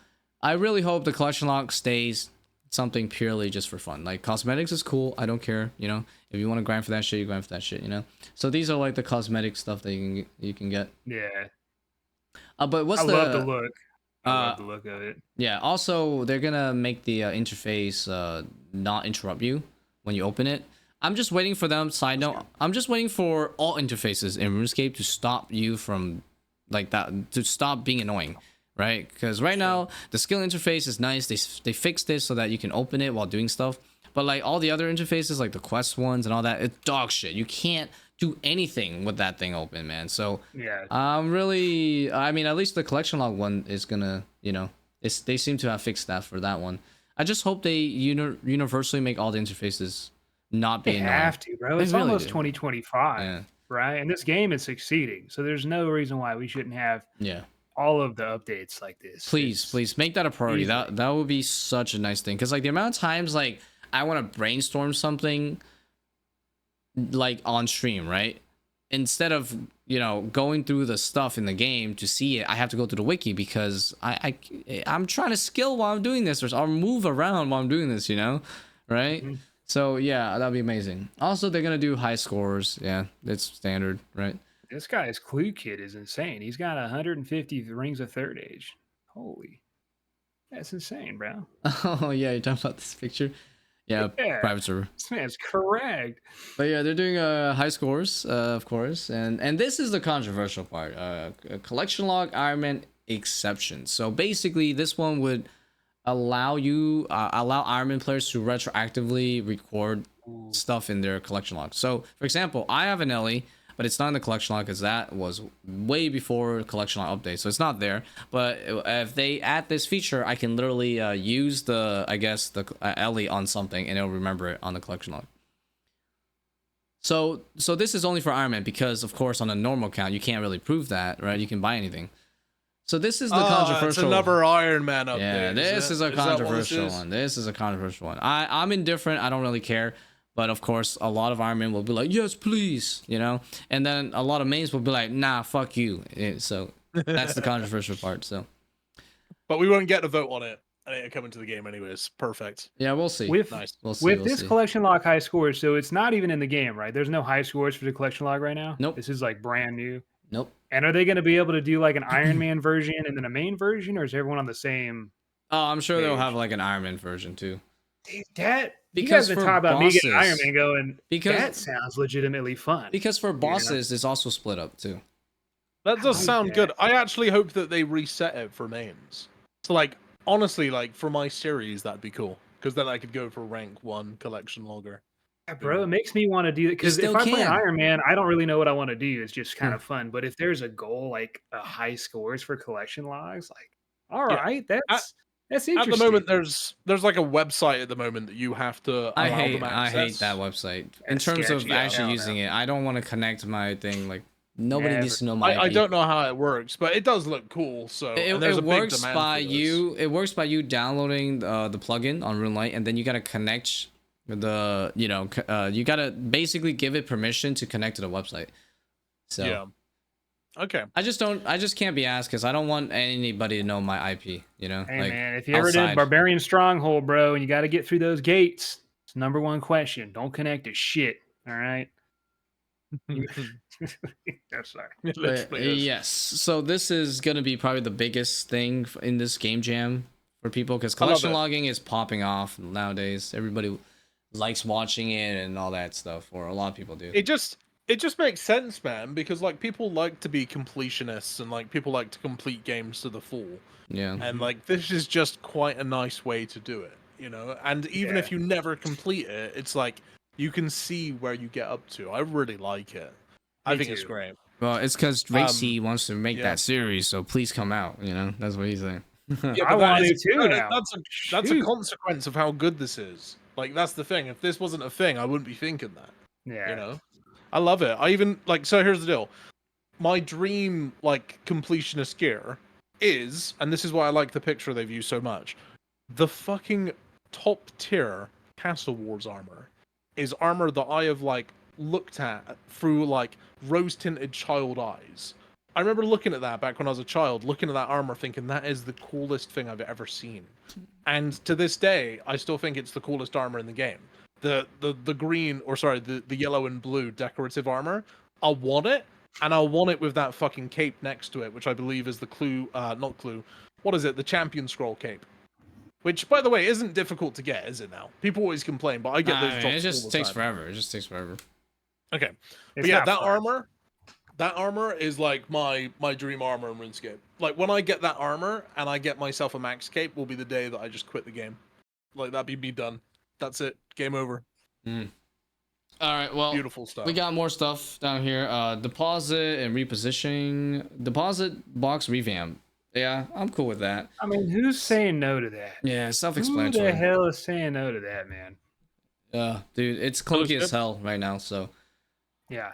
I really hope the collection log stays something purely just for fun. Like, cosmetics is cool, I don't care, you know. If you want to grind for that shit, you grind for that shit, you know. So these are like the cosmetic stuff that you can get. Yeah. But what's I love the look. I love the look of it. Yeah, also they're gonna make the interface not interrupt you when you open it. I'm just waiting for them. Side note, I'm just waiting for all interfaces in RuneScape to stop you from like that, to stop being annoying. Right, because right now the skill interface is nice. They fixed this so that you can open it while doing stuff. But like all the other interfaces, like the quest ones and all that, it's dog shit. You can't do anything with that thing open, man. So yeah, really, I mean, at least the collection log one is gonna, you know, they seem to have fixed that for that one. I just hope they universally make all the interfaces not be annoying. They have to, bro. It's really almost do. 2025, right? And this game is succeeding, so there's no reason why we shouldn't have all of the updates like this. Please make that a priority. That would be such a nice thing, because like the amount of times like I want to brainstorm something like on stream, right? Instead of, you know, going through the stuff in the game to see it, I have to go to the wiki because I'm trying to skill while I'm doing this, or I'll move around while I'm doing this, you know, right? So yeah, that'd be amazing. Also, they're gonna do high scores. Yeah, it's standard, right? This guy's clue kit is insane. He's got 150 rings of third age. Holy, that's insane, bro. Oh yeah, you're talking about this picture. Yeah, private server. This man's correct. But yeah, they're doing high scores, of course, and this is the controversial part. Collection log Iron Man exception. So basically, this one would allow Iron Man players to retroactively record stuff in their collection log. So for example, I have an Ellie, but it's not in the collection log because that was way before collection log update, so it's not there. But if they add this feature, I can literally use the Ellie on something, and it'll remember it on the collection log. So this is only for Iron Man, because of course on a normal account you can't really prove that, right? You can buy anything. So this is the controversial. It's another Iron Man update. Yeah, this is a controversial one. This is a controversial one. I'm indifferent. I don't really care. But of course, a lot of Iron Men will be like, yes, please, you know? And then a lot of mains will be like, nah, fuck you. So that's the controversial part, so. But we won't get a vote on it. And it'll come into the game anyways. Perfect. Yeah, we'll see. Nice. With this collection log high scores, so it's not even in the game, right? There's no high scores for the collection log right now? Nope. This is like brand new? Nope. And are they going to be able to do like an Iron Man version and then a main version, or is everyone on the same? Oh, I'm sure they'll have like an Iron Man version too. That because you guys for talk about bosses, me getting Iron Man going, because that sounds legitimately fun. Because for bosses, it's also split up too. That does sound good. I actually hope that they reset it for mains. So like, honestly, like for my series, that'd be cool, because then I could go for rank 1 collection logger. Yeah, bro, it makes me want to do it, because if I play Iron Man, I don't really know what I want to do. It's just kind of fun. But if there's a goal like high scores for collection logs, like, all right, that's interesting. At the moment, there's like a website at the moment that you have to. I hate that website. In terms of actually using it, I don't want to connect my thing. Like nobody needs to know my IP. I don't know how it works, but it does look cool. So it works by you. It works by you downloading the plugin on RuneLite, and then you gotta connect the you gotta basically give it permission to connect to the website. So yeah. Okay. I just can't be asked, because I don't want anybody to know my IP, you know? Hey, like, man, if you ever did Barbarian Stronghold, bro, and you got to get through those gates, it's #1 question. Don't connect to shit, all right? Sorry. Yes. So this is going to be probably the biggest thing in this game jam for people, because collection logging is popping off nowadays. Everybody likes watching it and all that stuff, or a lot of people do. It just makes sense, man, because like people like to be completionists and like people like to complete games to the full. Yeah. And like this is just quite a nice way to do it, you know? And even Yeah. if you never complete it, it's like you can see where you get up to. I really like it. I Me think it's too. great. Well, it's because Racy wants to make yeah. that series, so please come out. You know, that's what he's saying. Yeah, I but want that it is, too now. that's a Shoot. consequence of how good this is. Like that's the thing. If this wasn't a thing, I wouldn't be thinking that. Yeah. You know? I love it. I even like so here's the deal. My dream like completionist gear is, and this is why I like the picture they've used so much, the fucking top tier Castle Wars armor is armor that I have like looked at through like rose tinted child eyes. I remember looking at that back when I was a child, looking at that armor thinking that is the coolest thing I've ever seen. And to this day, I still think it's the coolest armor in the game. The green, or sorry, the yellow and blue decorative armor, I want it, and I want it with that fucking cape next to it, which I believe is the not clue, what is it, the champion scroll cape. Which, by the way, isn't difficult to get, is it now? People always complain, but I get those drops it all just the takes time. forever. It just takes forever. Okay. But It's yeah, not fun. that armor is like my dream armor in RuneScape. Like when I get that armor and I get myself a max cape will be the day that I just quit the game. Like that'd be me done. That's it. Game over. All right, well, Beautiful stuff. we got more stuff down here. Deposit and repositioning. Deposit box revamp. Yeah, I'm cool with that. I mean, who's saying no to that? Yeah, Who self-explanatory. the hell is saying no to that, man? Dude, it's That was clunky as good. hell right now, so Yeah.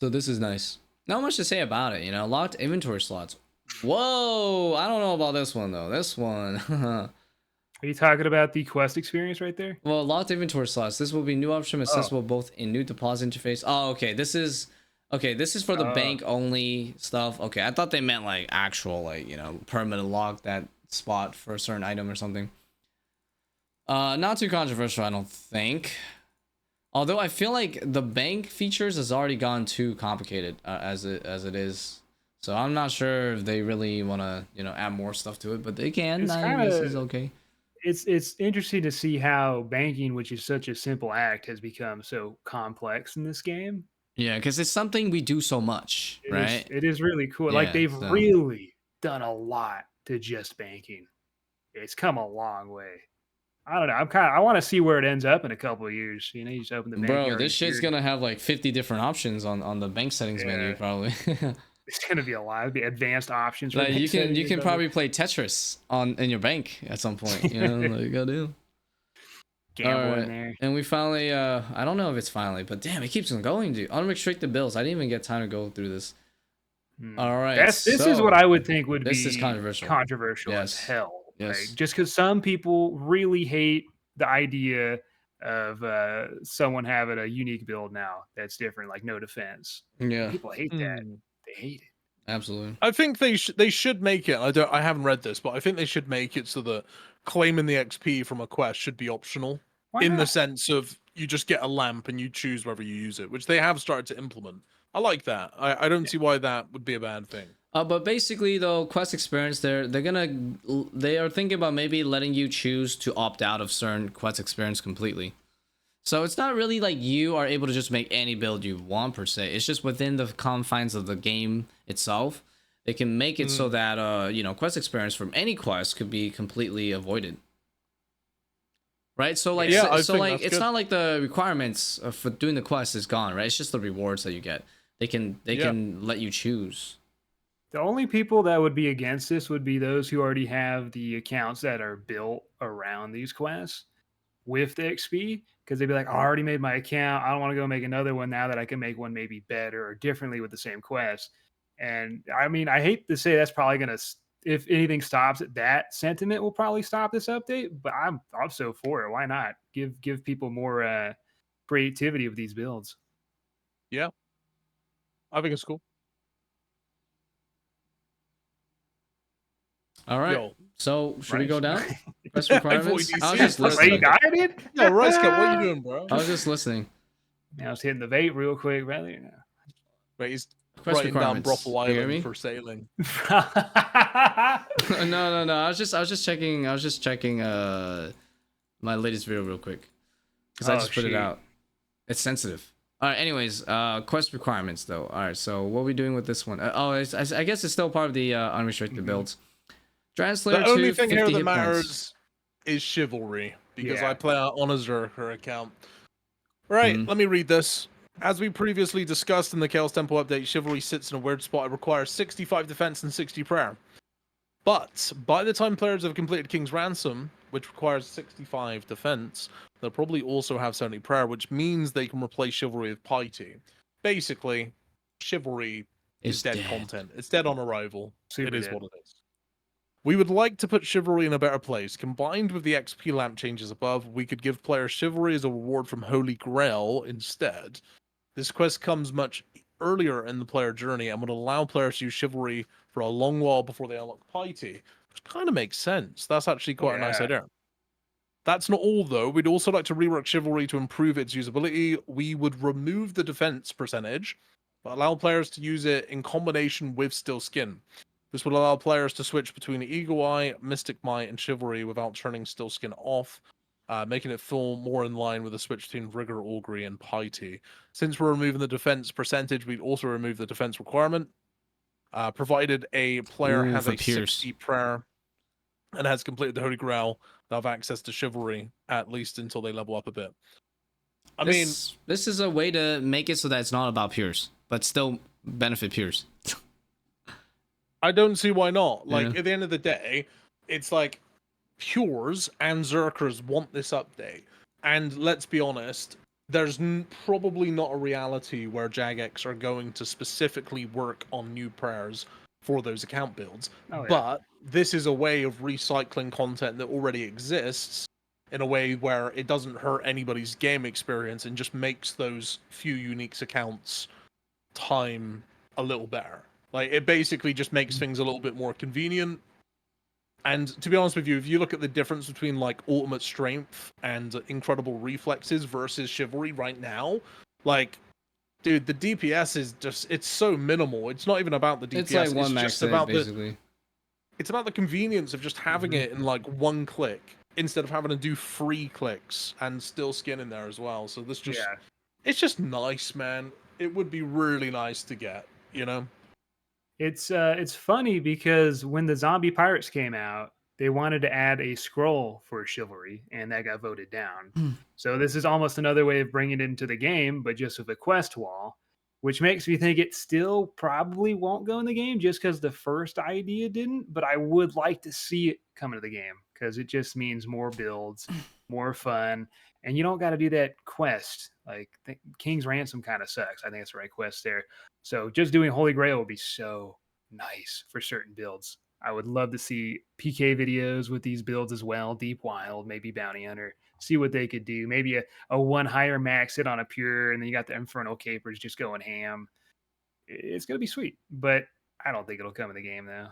this is nice. Not much to say about it, you know. Locked inventory slots. Whoa, I don't know about this one though. This one. Are you talking about the quest experience right there? Well, locked inventory slots. This will be new option accessible both in new deposit interface. Oh, okay. This is for the bank only stuff. Okay, I thought they meant like actual, like, you know, permanent lock that spot for a certain item or something. Not too controversial, I don't think. Although I feel like the bank features has already gone too complicated as it is. So I'm not sure if they really want to, you know, add more stuff to it, but they can. It's I guess kinda- is okay. It's interesting to see how banking, which is such a simple act, has become so complex in this game. Yeah, because it's something we do so much, right? It is really cool. Like Yeah, they've so- really done a lot to just banking. It's come a long way. I don't know. I want to see where it ends up in a couple of years. You know, you just open the bank. Bro, already this shit's here. gonna have like 50 different options on the bank settings menu, Yeah. probably. It's gonna be a lot. It'll be advanced options. For Like bank you settings can or probably play Tetris in your bank at some point. You know, like go do. gamble Alright. in there. And we finally, I don't know if it's finally, but damn, it keeps on going, dude. Unrestricted bills. I didn't even get time to go through this. All right. This is so- what I would think would this be is controversial. controversial as Yes. hell. Yes. Like, just because some people really hate the idea of someone having a unique build now that's different, like no defense. Yeah, People hate that. They hate it. absolutely. I think they should make it. I haven't read this, but I think they should make it so that claiming the XP from a quest should be optional. Why in the not? sense of you just get a lamp and you choose whether you use it, which they have started to implement. I like that. I don't see why that would be a bad thing. But basically, though, quest experience, they are thinking about maybe letting you choose to opt out of certain quest experience completely. So it's not really like you are able to just make any build you want per se. It's just within the confines of the game itself. They can make it so that you know, quest experience from any quest could be completely avoided. Right, so like, Yeah, I so think like, that's it's good. not like the requirements for doing the quest is gone, right? It's just the rewards that you get. They can let you choose. The only people that would be against this would be those who already have the accounts that are built around these quests with the XP, because they'd be like, I already made my account. I don't want to go make another one now that I can make one maybe better or differently with the same quest. And I mean, I hate to say that's probably going to, if anything stops it, that sentiment will probably stop this update, but I'm so for it. Why not? Give people more creativity with these builds. Yeah, I think it's cool. All right. Yo, So should we go down? Right. Quest I requirements. thought I was you just said- Are you listening. guided? Yo, Rice Cat, what are you doing, bro? I was just listening. I was hitting the vape real quick, brother. Wait, he's Quest writing down requirements. Brothel You hear me? Island for sailing. No. I was just checking my latest video real quick. because I Oh, just put it shoot. out. It's sensitive. All right. Anyways, quest requirements though. All right. So what are we doing with this one? I guess it's still part of the unrestricted builds. Translator The only 2, thing here 50 that hit points. matters is chivalry, because I Yeah. play on a Zerker account. Right, Mhm. let me read this. As we previously discussed in the Chaos Temple update, chivalry sits in a weird spot. It requires 65 defense and 60 prayer. But by the time players have completed King's Ransom, which requires 65 defense, they'll probably also have 70 prayer, which means they can replace chivalry with piety. Basically, chivalry is It's dead dead. content. It's dead on arrival. Super It is dead. what it is. We would like to put chivalry in a better place. Combined with the XP lamp changes above, we could give players chivalry as a reward from Holy Grail instead. This quest comes much earlier in the player journey and would allow players to use chivalry for a long while before they unlock piety, which kind of makes sense. That's actually quite a nice Yeah. idea. That's not all, though. We'd also like to rework chivalry to improve its usability. We would remove the defense percentage, but allow players to use it in combination with Still Skin. This would allow players to switch between Eagle Eye, Mystic Might, and Chivalry without turning Still Skin off, making it feel more in line with the switch between Rigor, Augury, and Piety. Since we're removing the defense percentage, we'd also remove the defense requirement, provided a player Ooh, has for a Pierce. 60 prayer and has completed the Holy Grail, they'll have access to Chivalry, at least until they level up a bit. I mean, This is a way to make it so that it's not about Pierce, but still benefit Pierce. I don't see why not. Like, Yeah. at the end of the day, it's like Pures and Zerkers want this update. And let's be honest, there's probably not a reality where Jagex are going to specifically work on new prayers for those account builds. Oh, yeah. But this is a way of recycling content that already exists in a way where it doesn't hurt anybody's game experience and just makes those few unique accounts time a little better. Like, it basically just makes things a little bit more convenient. And to be honest with you, if you look at the difference between like ultimate strength and incredible reflexes versus chivalry right now, like, dude, the DPS is just, it's so minimal. It's not even about the DPS. It's like one it's max just hit, about basically. it's about the convenience of just having it in like one click instead of having to do 3 clicks and still skin in there as well. So this just, Yeah. it's just nice, man. It would be really nice to get, you know? It's funny because when the Zombie Pirates came out, they wanted to add a scroll for chivalry, and that got voted down. So this is almost another way of bringing it into the game, but just with a quest wall, which makes me think it still probably won't go in the game just because the first idea didn't. But I would like to see it come into the game because it just means more builds, more fun, and you don't got to do that quest. Like King's Ransom kind of sucks. I think that's the right quest there. So just doing Holy Grail would be so nice for certain builds. I would love to see PK videos with these builds as well. Deep Wild, maybe Bounty Hunter. See what they could do. Maybe a one higher max hit on a pure, and then you got the Infernal Capers just going ham. It's gonna be sweet, but I don't think it'll come in the game though.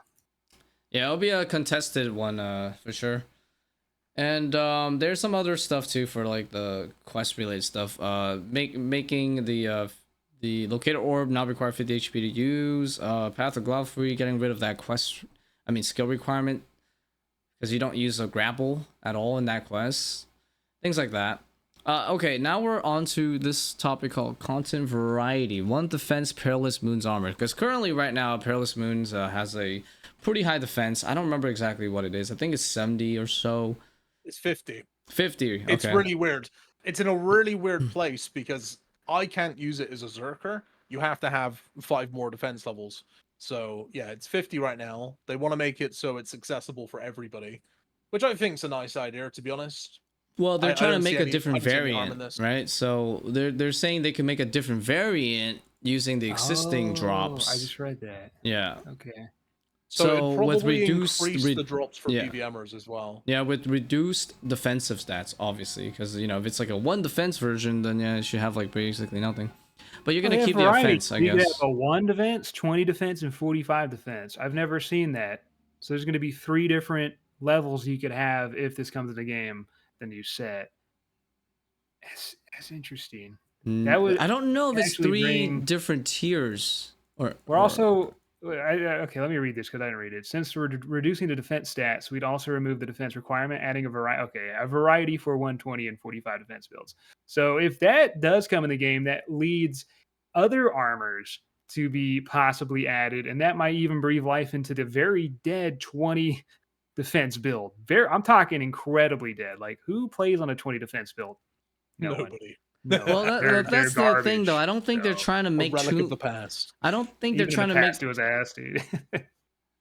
Yeah, it'll be a contested one, for sure. And there's some other stuff too for like the quest related stuff. Making the locator orb not require 50 HP to use. Path of Glove Free, getting rid of that skill requirement because you don't use a grapple at all in that quest. Things like that. Okay, now we're on to this topic called content variety. One defense Perilous Moon's armor, because currently right now Perilous Moon's has a pretty high defense. I don't remember exactly what it is. I think it's 70 or so. It's 50. 50. It's Okay. really weird. It's in a really weird place because I can't use it as a Zerker. You have to have 5 more defense levels. So yeah, it's 50 right now. They want to make it so it's accessible for everybody, which I think is a nice idea, to be honest. Well, they're I trying to don't see make a any- I different don't see any harm in variant, this. right? So they're saying they can make a different variant using the existing drops. I just read that. Yeah. Okay. So it with probably reduced increase the drops for yeah. PVMers as well. Yeah, with reduced defensive stats, obviously, because if it's like a 1 defense version, then yeah, it should have like basically nothing. But you're gonna keep the offense, I You could guess. have a 1 defense, 20 defense, and 45 defense. I've never seen that. So there's going to be 3 different levels you could have if this comes in the game. The new set. That's interesting. That would I don't know if it's actually 3 bring. different tiers or. We're also Okay, let me read this because I didn't read it. Since we're reducing the defense stats, we'd also remove the defense requirement, adding a variety for 120 and 45 defense builds. So if that does come in the game, that leads other armors to be possibly added, and that might even breathe life into the very dead 20 defense build. I'm talking incredibly dead. Like, who plays on a 20 defense build? No one. Nobody. No Well, one. They're that's the thing, though. garbage. I don't think they're So, trying to A make relic of too. the past. I don't think they're even in trying the to make. past, it was ass, dude.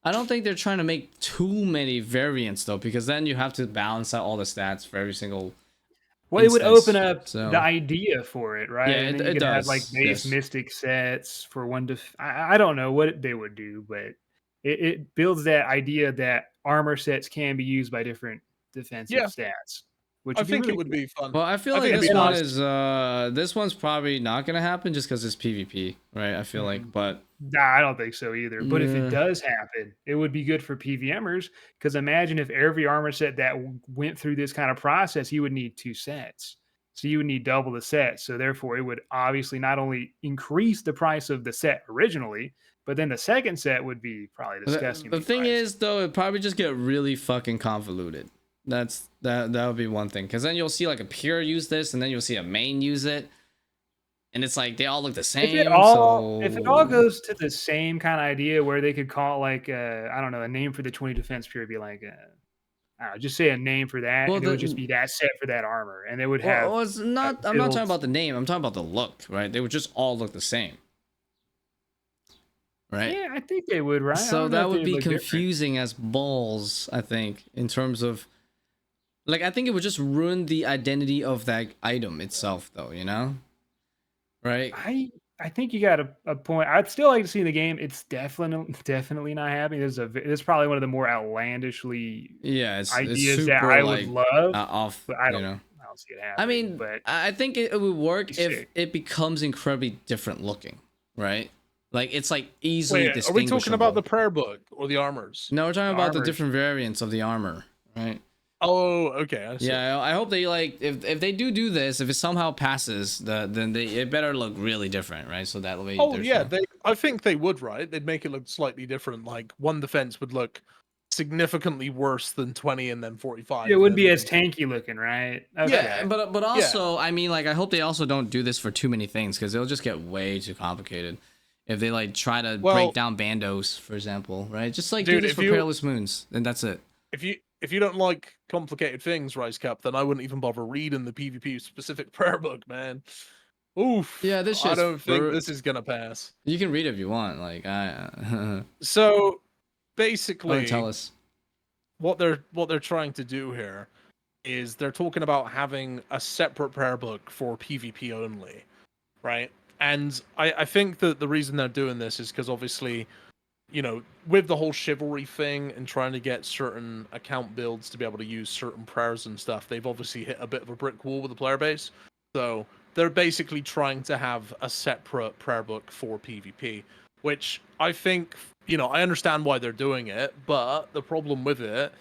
I don't think they're trying to make too many variants though, because then you have to balance out all the stats for every single. Well, it would instance, open up so- the idea for it, right? Yeah, and then it you could have like does, base yes. mystic sets for one to. I don't know what they would do, but it builds that idea that armor sets can be used by different defensive Yeah. stats, which I would be think really it would cool. be fun. Well, I feel I like think it'd this be one nice. is this one's probably not gonna happen just because it's PvP, right? I feel like, but Nah, I don't think so either. But if Yeah. it does happen, it would be good for PVMers because imagine if every armor set that went through this kind of process, you would need 2 sets. So you would need double the set. So therefore, it would obviously not only increase the price of the set originally, but then the second set would be probably disgusting. the thing is though, it probably just get really fucking convoluted. That would be one thing, because then you'll see like a pure use this, and then you'll see a main use it, and it's like they all look the same. If it all goes to the same kind of idea where they could call like I don't know, a name for the 20 defense pure, be like I don't know, just say a name for that, Well, and it would just be that set for that armor, and they would well, have. well, it's not. I'm not talking builds. about the name. I'm talking about the look, right? They would just all look the same, right? Yeah, I think they would, right? I So don't know that if would they'd be look different. confusing as balls, I think, in terms of like, I think it would just ruin the identity of that item itself, though, you know? Right? I think you got a point. I'd still like to see the game. It's definitely not happening. This is probably one of the more outlandishly Yeah, it's ideas super that I like would love, off, but I you don't. know. I don't see it happening. I mean, but I think it would work Be if sick. it becomes incredibly different looking, right? Like it's like easily Wait, are we distinguishable. talking about the prayer book or the armors? No, we're talking about the armors. different variants of the armor, right? Oh, okay. I see. Yeah, I hope they like if they do this, if it somehow passes, then it better look really different, right? So that way. Oh there's yeah, no- I think they would, right? They'd make it look slightly different. Like one defense would look significantly worse than 20 and then 45. it wouldn't be then- as tanky looking, right? Okay. Yeah, but also, I mean, like, I hope they also don't do this for too many things, because it'll just get way too complicated if they like try to break down bandos, for example, right? Just like do Dude, this if for you- Perilous Moons, then that's it. If you don't like complicated things, Rise Cap, then I wouldn't even bother reading the PvP specific prayer book, man. Oof. Yeah, this I shit's don't think for- this is gonna pass. You can read if you want, like I. So basically, Tell us. what they're trying to do here is they're talking about having a separate prayer book for PvP only, right? And I think that the reason they're doing this is because obviously, you know, with the whole chivalry thing and trying to get certain account builds to be able to use certain prayers and stuff, they've obviously hit a bit of a brick wall with the player base. So they're basically trying to have a separate prayer book for PvP, which I think, you know, I understand why they're doing it, but the problem with it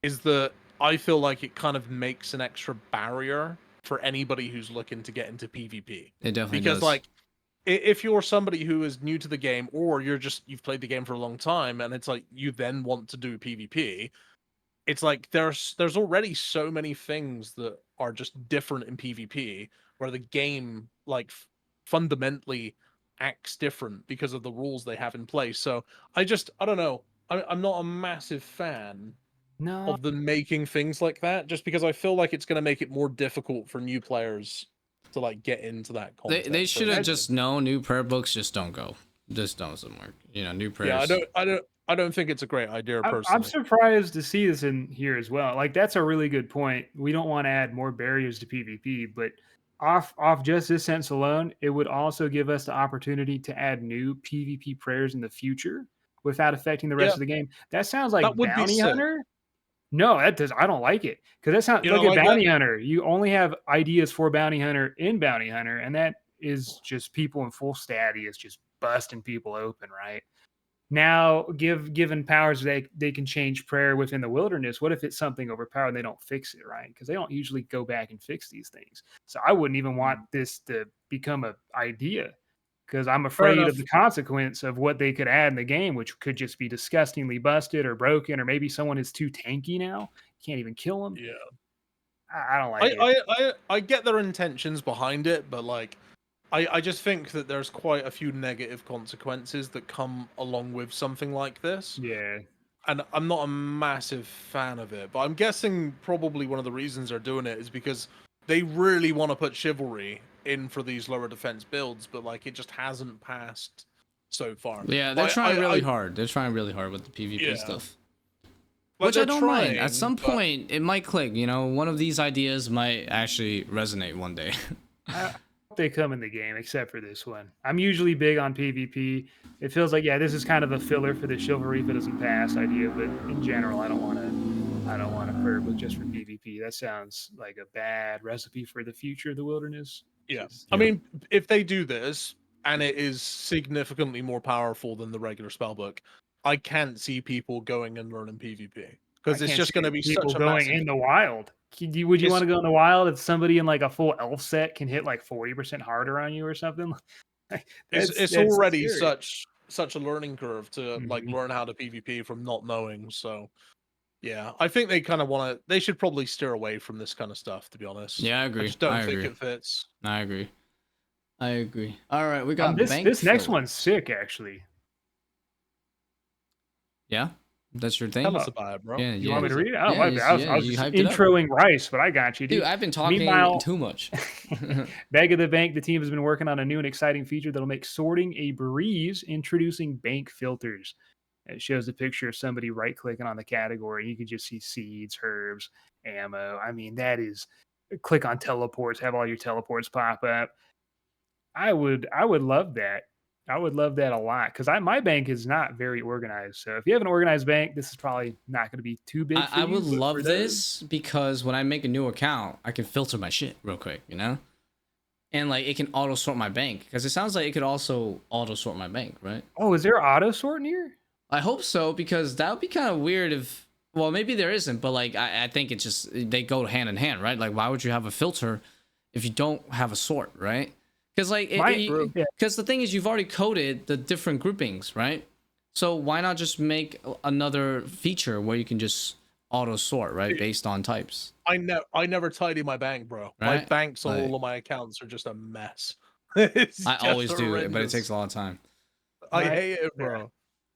is that I feel like it kind of makes an extra barrier for anybody who's looking to get into PvP. It definitely Because does. like if you're somebody who is new to the game, or you've played the game for a long time and it's like you then want to do PvP, it's like there's already so many things that are just different in PvP where the game like fundamentally acts different because of the rules they have in place. So I don't know. I'm not a massive fan No, of them making things like that, just because I feel like it's going to make it more difficult for new players to like get into that content. They So should have I- just known new prayer books just don't go. Just doesn't work. You know, new prayers. Yeah, I don't think it's a great idea I'm personally. surprised to see this in here as well. Like that's a really good point. We don't want to add more barriers to PvP, but off just this sense alone, it would also give us the opportunity to add new PvP prayers in the future without affecting the rest Yeah. of the game. That sounds like That would be Bounty sick. Hunter. No, that does. I don't like it because that sounds You look don't at like Bounty Hunter. You only have ideas for Bounty Hunter in Bounty Hunter, and that is just people in full statty is just busting people open, right? Now, given powers they can change prayer within the wilderness. What if it's something overpowered and they don't fix it, right? Because they don't usually go back and fix these things. So I wouldn't even want this to become a idea because I'm afraid enough. of the consequence of what they could add in the game, which could just be disgustingly busted or broken, or maybe someone is too tanky now, can't even kill them. Yeah. I don't like it. I get their intentions behind it, but like I just think that there's quite a few negative consequences that come along with something like this. Yeah. And I'm not a massive fan of it, but I'm guessing probably one of the reasons they're doing it is because they really want to put chivalry in for these lower defense builds, but like it just hasn't passed so far. Yeah, they're Like, trying really hard. They're trying really hard with the PvP Yeah. stuff. Like, Which I they're don't mind. trying, At some but- point, it might click. You know, one of these ideas might actually resonate one day. I hope they come in the game, except for this one. I'm usually big on PvP. It feels like, yeah, this is kind of a filler for the chivalry if it doesn't pass idea, but in general, I don't want to flirt with just for PvP. That sounds like a bad recipe for the future of the wilderness. Yeah. Just- I mean, if they do this and it is significantly more powerful than the regular spellbook, I can't see people going and learning PvP because I it's can't just see going to be people such a going massive... in the wild. Would you It's- want to go in the wild if somebody in like a full elf set can hit like 40% harder on you or something? It's That's already scary. such a learning curve to like Mhm. learn how to PvP from not knowing. So yeah, I think they kind of want to. They should probably steer away from this kind of stuff. To be honest, Yeah, I agree. I just don't I think agree. it fits. I agree. I agree. All right, we got This bank next fill. one's sick, actually. Yeah, that's your thing. Tell us about it, bro. Yeah, You yeah. want me to read it? Oh, Yeah, my you- bad. I was yeah, you just hyped it up. introing Rice, but I got you, Dude, dude. I've been talking Meanwhile- too much. Bag of the Bank, the team has been working on a new and exciting feature that'll make sorting a breeze, introducing bank filters. It shows a picture of somebody right clicking on the category. You can just see seeds, herbs, ammo. I mean, that is click on teleports, have all your teleports pop up. I would love that. I would love that a lot because my bank is not very organized. So if you have an organized bank, this is probably not going to be too big. For I you, would but for love those- this because when I make a new account, I can filter my shit real quick, you know? And like it can auto sort my bank because it sounds like it could also auto sort my bank, right? Oh, is there auto sort in here? I hope so because that would be kind of weird if, well, maybe there isn't, but like I think it's just they go hand in hand, right? Like why would you have a filter if you don't have a sort, right? Because like Yeah. because the thing is you've already coded the different groupings, right? So why not just make another feature where you can just auto sort, right, based on types? I never tidy my bank, bro. My Right? banks on Like- all of my accounts are just a mess. It's I just always do it, but it horrendous. takes a lot of time. I My- hate it, bro.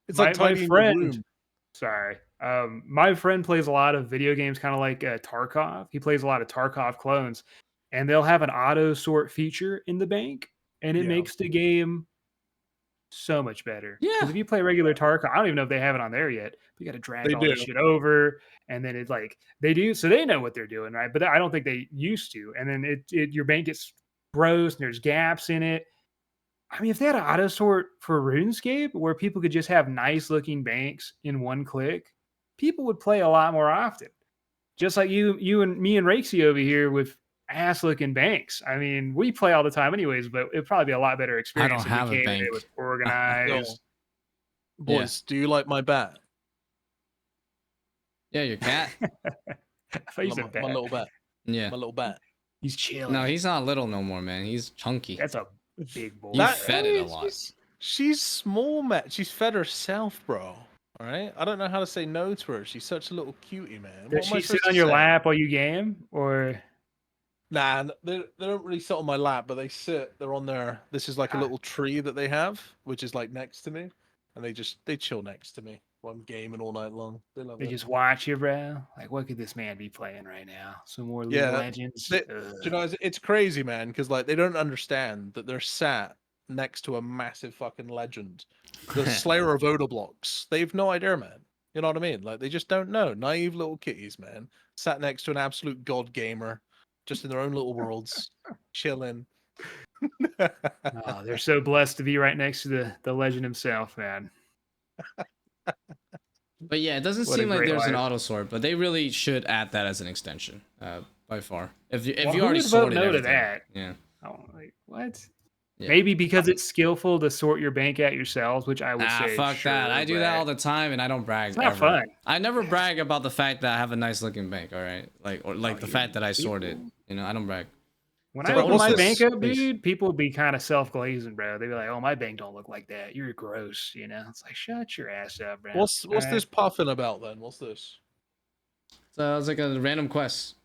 It's My- like my tidying friend- the room. Sorry. My friend plays a lot of video games, kind of like Tarkov. He plays a lot of Tarkov clones, and they'll have an auto sort feature in the bank, and it Yeah. makes the game so much better. Yeah. Because if you play regular Tarkov, I don't even know if they have it on there yet. We got to drag They all this do. shit over, and then it's like they do, so they know what they're doing, right? But I don't think they used to. And then your bank gets gross, and there's gaps in it. I mean, if they had an auto sort for RuneScape where people could just have nice looking banks in one click, people would play a lot more often. Just like you and me and Rakesy over here with ass looking banks. I mean, we play all the time anyways, but it'd probably be a lot better experience don't if have a we came and bank. it was organized. Boys, do you like my bat? Yeah, your cat. I thought you said My bad. little bat. Yeah. My little bat. He's chilling. No, he's not little no more, man. He's chunky. That's a big boy. You fed it a hey, lot. She's small, man. She's fed herself, bro. All right. I don't know how to say no to her. She's such a little cutie, man. Does What am I she sit supposed on to your say? lap while you game, or Nah, they don't really sit on my lap, but they sit. They're on their. This is like a little tree that they have, which is like next to me, and they chill next to me while I'm gaming all night long. They love they it. just watch you, bro? Like, what could this man be playing right now? Some more League of Yeah, Legends. they- Do you know, it's crazy, man, because like they don't understand that they're sat next to a massive fucking legend, the Slayer of Odor blocks. They've no idea, man. You know what I mean? Like they just don't know. Naive little kitties, man, sat next to an absolute god gamer, just in their own little worlds, chilling. Oh, they're so blessed to be right next to the legend himself, man. But yeah, it doesn't What a seem like great there's an life. auto sort, but they really should add that as an extension, by far. If you Well, you who already would vote sorted no to everything. that? Yeah. Oh, like what? Yeah. Maybe because it's skillful to sort your bank out yourselves, which I would Ah, say. fuck sure, that. I do that but all the time and I don't brag. It's not ever. fun. I never brag about the fact that I have a nice looking bank, all right? Like or like Oh, the you fact that I sorted. people. You know, I don't brag. When So I open what's my this? bank up, Please. dude, people would be kind of self-glazing, bro. They'd be like, "Oh, my bank don't look like that. You're gross." You know, it's like, shut your ass up, bro. What's All right. this puffin about then? What's this? So it's like a random quest.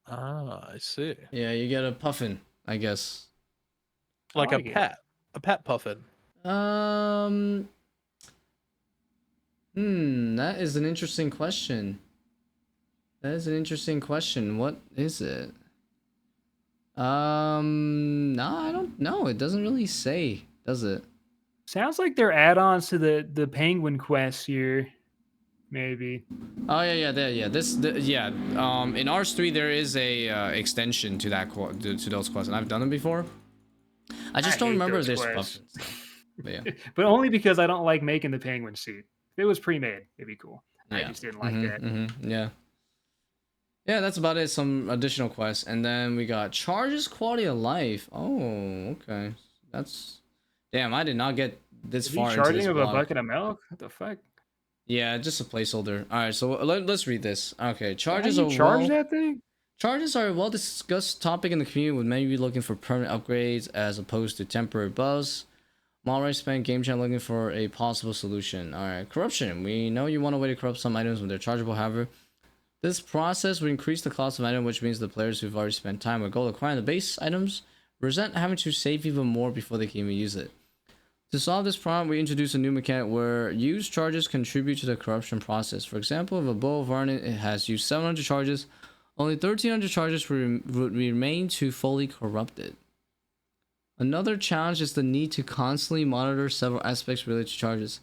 Ah, I see. Yeah, you get a puffin, I guess. I Like like it. a pet puffin. That is an interesting question. That is an interesting question. What is it? No, I don't know. It doesn't really say, does it? Sounds like they're add-ons to the Penguin quest here, maybe. Oh yeah, in Rs3 there is a extension to that to those quests, and I've done them before. I just don't hate remember those there's quests. puffins. But yeah, But only because I don't like making the penguin suit. If it was pre-made, it'd be cool. I yeah. just didn't like that. Yeah. Yeah, that's about it. Some additional quests, and then we got charges quality of life. Oh, okay. That's damn. I did not get this Is he far into charging this of a blog. bucket of milk? What the fuck? Yeah, just a placeholder. All right, so let's read this. Okay, How charges do are you charge well. that thing? Charges are a well discussed topic in the community, with many of you looking for permanent upgrades as opposed to temporary buffs. Malray spent game chat looking for a possible solution. Alright, corruption. We know you want a way to corrupt some items when they're chargeable, however. This process would increase the cost of an item, which means the players who've already spent time with gold acquiring the base items resent having to save even more before they can even use it. To solve this problem, we introduce a new mechanic where used charges contribute to the corruption process. For example, if a bow of Varnit has used 700 charges, only 1300 charges would remain to fully corrupt it. Another challenge is the need to constantly monitor several aspects related to charges.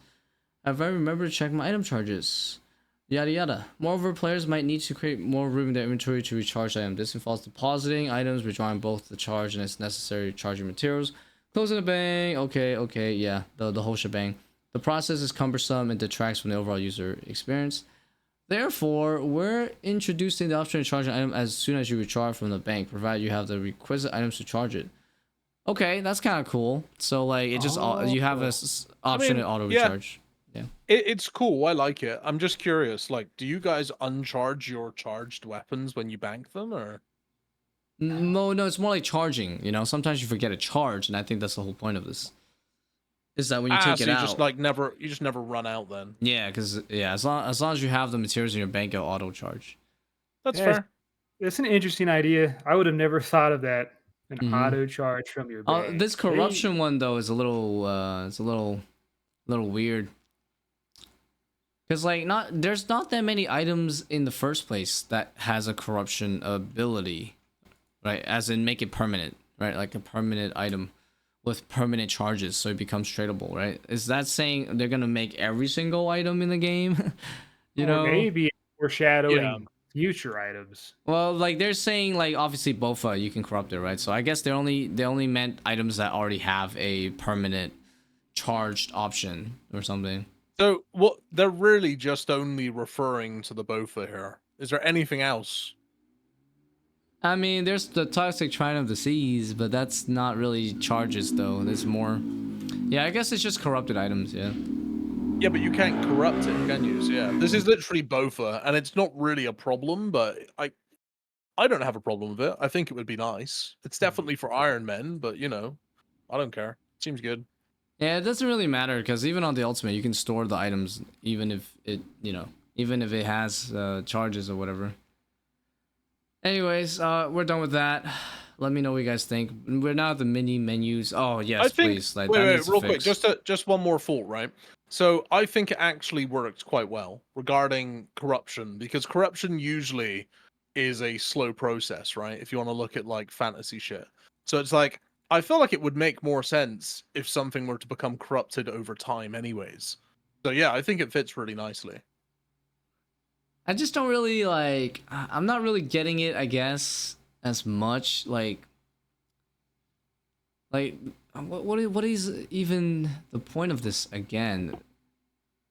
Have I remembered to check my item charges? Yada yada. Moreover, players might need to create more room in their inventory to recharge items. This involves depositing items, withdrawing both the charge and its necessary charging materials, closing the bank. Okay, yeah, the whole shebang. The process is cumbersome and detracts from the overall user experience. Therefore, we're introducing the option to charge an item as soon as you recharge from the bank, provided you have the requisite items to charge it. Okay, that's kind of cool. So like, it just you have a option to auto recharge. Yeah, It's cool. I like it. I'm just curious. Like, do you guys uncharge your charged weapons when you bank them, or? no, it's more like charging. You know, sometimes you forget a charge, and I think that's the whole point of this. Is that when you take so it you out, just like never, you just never run out then. yeah, because yeah, as long as you have the materials in your bank, it'll auto charge. That's Yeah, fair. It's an interesting idea. I would have never thought of that. An Mhm. auto charge from your bank. This corruption one though is a little, it's a little weird. Because like there's not that many items in the first place that has a corruption ability, right? As in make it permanent, right? Like a permanent item with permanent charges, so it becomes tradable, right? Is that saying they're gonna make every single item in the game? You Or know, maybe foreshadowing Yeah. future items. well, like they're saying, like obviously Bofa you can corrupt it, right? So I guess they only meant items that already have a permanent charged option or something. So what? They're really just only referring to the Bofa here. Is there anything else? I mean, there's the toxic trine of the seas, but that's not really charges though. There's more. Yeah, I guess it's just corrupted items. Yeah. Yeah, but you can't corrupt it, can you? So, yeah, this is literally Bofa, and it's not really a problem. But I don't have a problem with it. I think it would be nice. It's definitely for Iron Men, but you know, I don't care. Seems good. Yeah, it doesn't really matter because even on the ultimate, you can store the items even if it, even if it has charges or whatever. Anyways, we're done with that. Let me know what you guys think. We're now at the mini menus. Oh yes, I think. please. Like, Wait, that wait, needs to real quick. fix. Just one more thought, right? So I think it actually worked quite well regarding corruption, because corruption usually is a slow process, right? If you want to look at like fantasy shit. So it's like I feel like it would make more sense if something were to become corrupted over time anyways. So yeah, I think it fits really nicely. I just don't really like. I'm not really getting it. I guess as much like what is even the point of this again?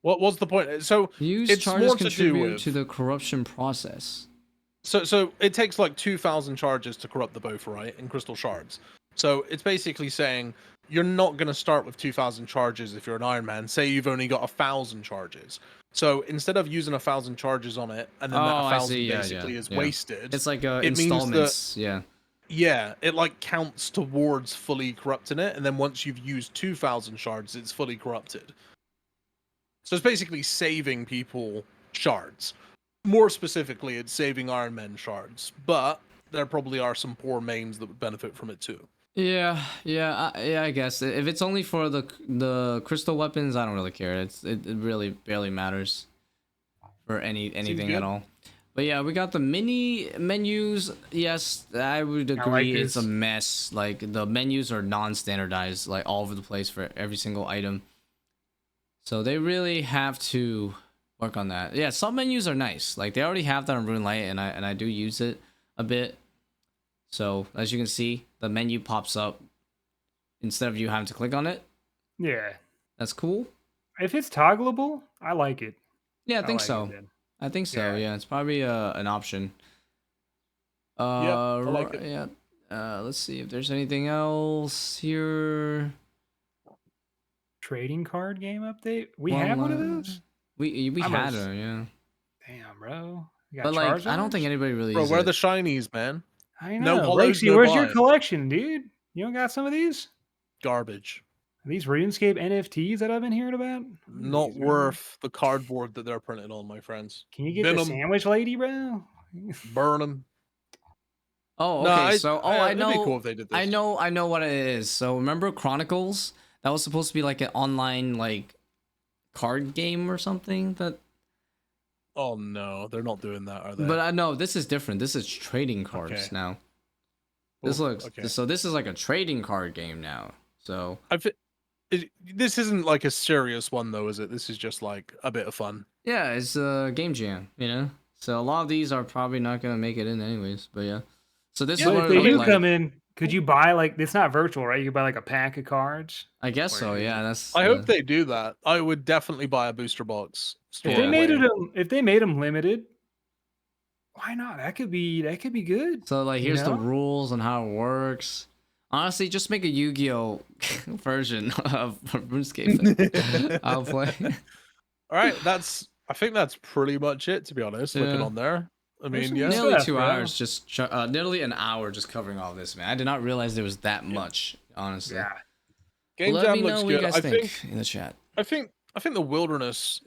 What was the point? So Use it's charges more to do contribute with to the corruption process. so it takes like 2,000 charges to corrupt the Bofa, right? In crystal shards. So it's basically saying you're not going to start with 2,000 charges if you're an Iron Man. Say you've only got 1,000 charges. So instead of using 1,000 charges on it, and then that Oh, I 1,000 see. Yeah, basically is yeah. wasted, It's like it means that installments. Yeah. yeah, it like counts towards fully corrupting it, and then once you've used 2,000 shards, it's fully corrupted. So it's basically saving people shards. More specifically, it's saving Iron Man shards, but there probably are some poor mains that would benefit from it too. Yeah, yeah, I guess if it's only for the crystal weapons, I don't really care. It really barely matters for anything at all. But yeah, we got the mini menus. Yes, I would agree. It's a mess. Like the menus are non-standardized, like all over the place for every single item. So they really have to work on that. Yeah, some menus are nice. Like they already have that on Rune Light, and I do use it a bit. So as you can see, the menu pops up instead of you having to click on it. Yeah, that's cool. If it's toggleable, I like it. Yeah, I think so. I think so. Yeah, it's probably an option. I like it. Yeah. Let's see if there's anything else here. Trading card game update. We have one of those. We had her. Yeah. Damn, bro. But like, I don't think anybody really. Bro, where are the shinies, man? I know. No Lacey, where's your collection, dude? You don't got some of these? Garbage. Are these RuneScape NFTs that I've been hearing about? Not worth the cardboard that they're printed on, my friends. Can you get the sandwich lady, bro? Burn them. Oh, okay. I know. It'd be cool if they did this. I know what it is. So remember Chronicles? That was supposed to be like an online like card game or something. That. Oh no, they're not doing that, are they? But I know this is different. This is trading cards now. This looks so. This is like a trading card game now. So this isn't like a serious one though, is it? This is just like a bit of fun. Yeah, it's a game jam, you know. So a lot of these are probably not gonna make it in anyways. But yeah. So this is what if they do come in. Could you buy like it's not virtual, right? You could buy like a pack of cards. I guess so. Yeah, that's. I hope they do that. I would definitely buy a booster box. If they made them limited, why not? That could be good. So like, here's the rules and how it works. Honestly, just make a Yu-Gi-Oh version of RuneScape. I'll play. All right, I think that's pretty much it. To be honest, looking on there. I mean, nearly 2 hours, just nearly an hour, just covering all this, man. I did not realize there was that much, honestly. Yeah. Game Jam looks good. I think in the chat. I think the Wilderness.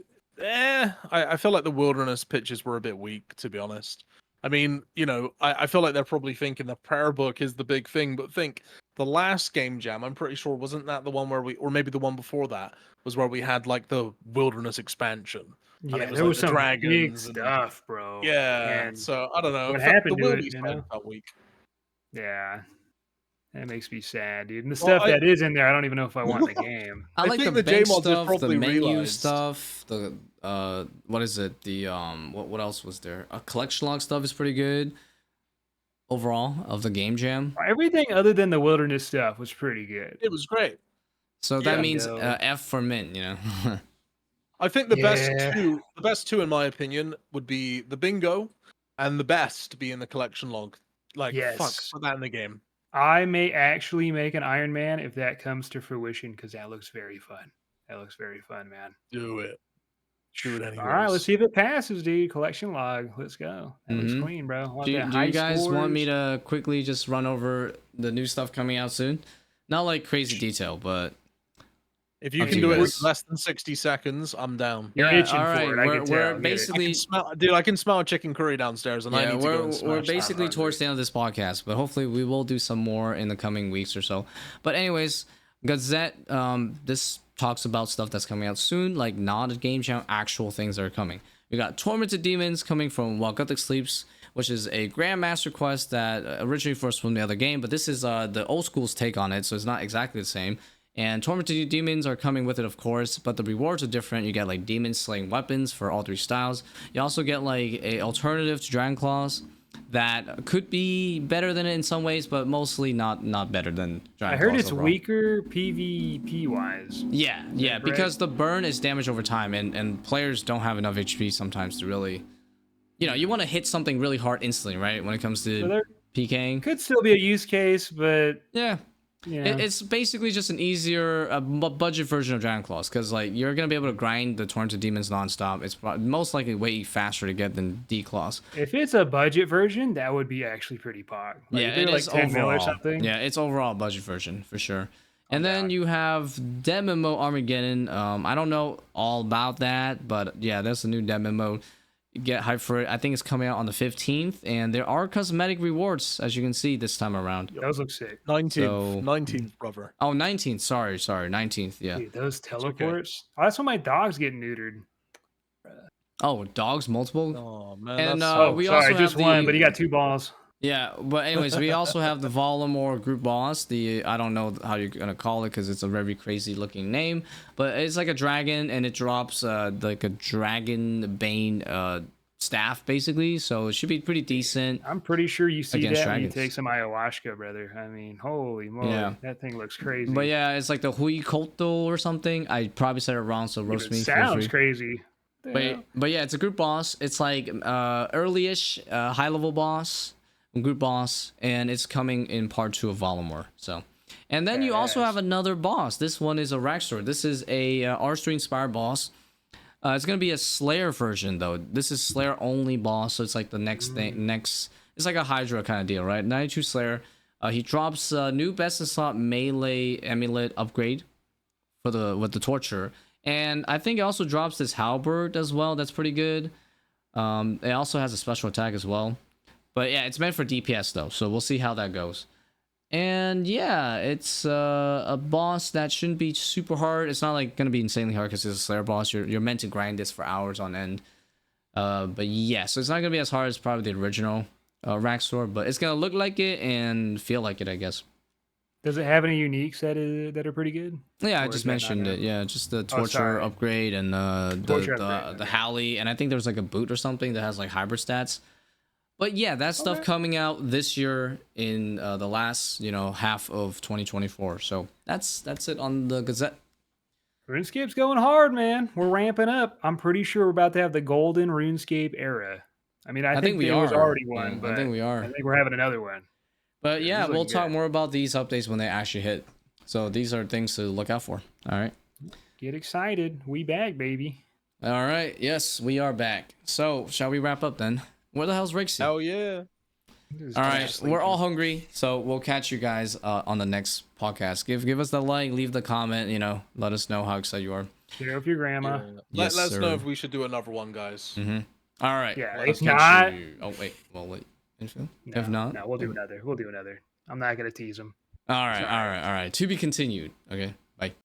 I feel like the Wilderness pitches were a bit weak, to be honest. I mean, you know, I feel like they're probably thinking the prayer book is the big thing, but think the last Game Jam, I'm pretty sure, wasn't that the one where or maybe the one before that was where we had like the Wilderness expansion. Yeah, there was some big stuff, bro. Yeah, and so I don't know. What happened to it? Felt weak. Yeah, that makes me sad, dude. And the stuff that is in there, I don't even know if I want in the game. I like the bench stuff, the menu stuff, the what is it? The what else was there? A collection log stuff is pretty good. Overall, of the Game Jam, everything other than the Wilderness stuff was pretty good. It was great. So that means F for mint, you know. I think the best two in my opinion would be the bingo, and the best be in the collection log. Like, fuck, put that in the game. I may actually make an Iron Man if that comes to fruition, because that looks very fun. That looks very fun, man. Do it. Do it anyways. All right, let's see if it passes, dude. Collection log. Let's go. That looks clean, bro. Do you guys want me to quickly just run over the new stuff coming out soon? Not like crazy detail, but if you can do it in less than 60 seconds, I'm down. You're itching for it. We're basically, I can smell a chicken curry downstairs, and I need to go and we're basically towards the end of this podcast, but hopefully we will do some more in the coming weeks or so. But anyways, Gazette, this talks about stuff that's coming out soon, like not a Game Jam, actual things that are coming. We got Tormented Demons coming from While Gothic Sleeps, which is a Grandmaster quest that originally first from the other game, but this is the old school's take on it, so it's not exactly the same. And Tormented Demons are coming with it, of course, but the rewards are different. You get like demon slaying weapons for all three styles. You also get like a alternative to Dragon Claws that could be better than it in some ways, but mostly not better than Dragon Claws. I heard it's overall. Weaker PvP wise. Yeah, because the burn is damage over time, and players don't have enough HP sometimes to really, you know, you want to hit something really hard instantly, right? When it comes to PKing, could still be a use case, but yeah. Yeah. It's basically just an easier budget version of Dragon Claws, because like you're gonna be able to grind the Torrent of Demons nonstop. It's most likely way faster to get than D Claws. If it's a budget version, that would be actually pretty pog. Like, Yeah, if they're it like is 10 mil or overall. something. Yeah, it's overall budget version for sure. And I'm then down. you have Deadman Mode Armageddon. I don't know all about that, but yeah, that's the new Deadman Mode. Get hyped for it. I think it's coming out on the 15th, and there are cosmetic rewards, as you can see this time around. Those look sick. 19th, So- 19th, brother. Oh, 19th. Sorry, 19th. Yeah. Dude, those okay. teleports. Oh, that's when my dog's getting neutered. Oh, dogs multiple. Oh man, And, that's Oh, Oh, we sorry, also just have one, the- but he got 2 balls. Yeah, but anyways, we also have the Voldemort group boss. I don't know how you're gonna call it because it's a very crazy looking name, but it's like a dragon, and it drops like a dragon bane staff basically. So it should be pretty decent. I'm pretty sure you see Against that when you dragons. take some ayahuasca, brother. I mean, holy moly, Yeah. that thing looks crazy. But yeah, it's like the Hui Koto or something. I probably said it wrong, so Dude, roast it me. feel sounds free. crazy. The hell? But yeah, it's a group boss. It's like early-ish, high level boss, group boss, and it's coming in part 2 of Voldemort. So, and then you also Badass. have another boss. This one is a Raxor. This is a R3 inspired boss. It's gonna be a Slayer version though. This is Slayer only boss, so it's like the next thing. It's like a Hydra kind of deal, right? 92 Slayer. He drops new best in slot melee amulet upgrade with the torture. And I think it also drops this halberd as well. That's pretty good. It also has a special attack as well. But yeah, it's meant for DPS though, so we'll see how that goes. And yeah, it's a boss that shouldn't be super hard. It's not like gonna be insanely hard because it's a Slayer boss. You're meant to grind this for hours on end. But yeah, so it's not gonna be as hard as probably the original Raxor, but it's gonna look like it and feel like it, I guess. Does it have any uniques that are pretty good? Yeah, I Or just is that not mentioned a- it. Yeah, just the torture sorry. upgrade and Torture the upgrade, okay. Howley, and I think there's like a boot or something that has like hybrid stats. But yeah, that stuff Okay. coming out this year in the last half of 2024. So that's it on the Gazette. RuneScape's going hard, man. We're ramping up. I'm pretty sure we're about to have the golden RuneScape era. I mean, I think we there was are. already Yeah, one, but I think we are. I think we're having another one. But Yeah, yeah, this is we'll looking talk good. more about these updates when they actually hit. So these are things to look out for. All right. Get excited. We back, baby. All right. Yes, we are back. So shall we wrap up then? Where the hell's Rixie? hell yeah. All right, we're all hungry, so we'll catch you guys on the next podcast. Give us the like, leave the comment, let us know how excited you are. Share with your grandma. Yeah. Yes, Let us know sir. if we should do another one, guys. All right. Yeah, let's if catch not- you- Oh wait, well wait. If No, not, no, we'll do another. We'll do another. I'm not gonna tease them. All right, all right, all right. To be continued. Okay.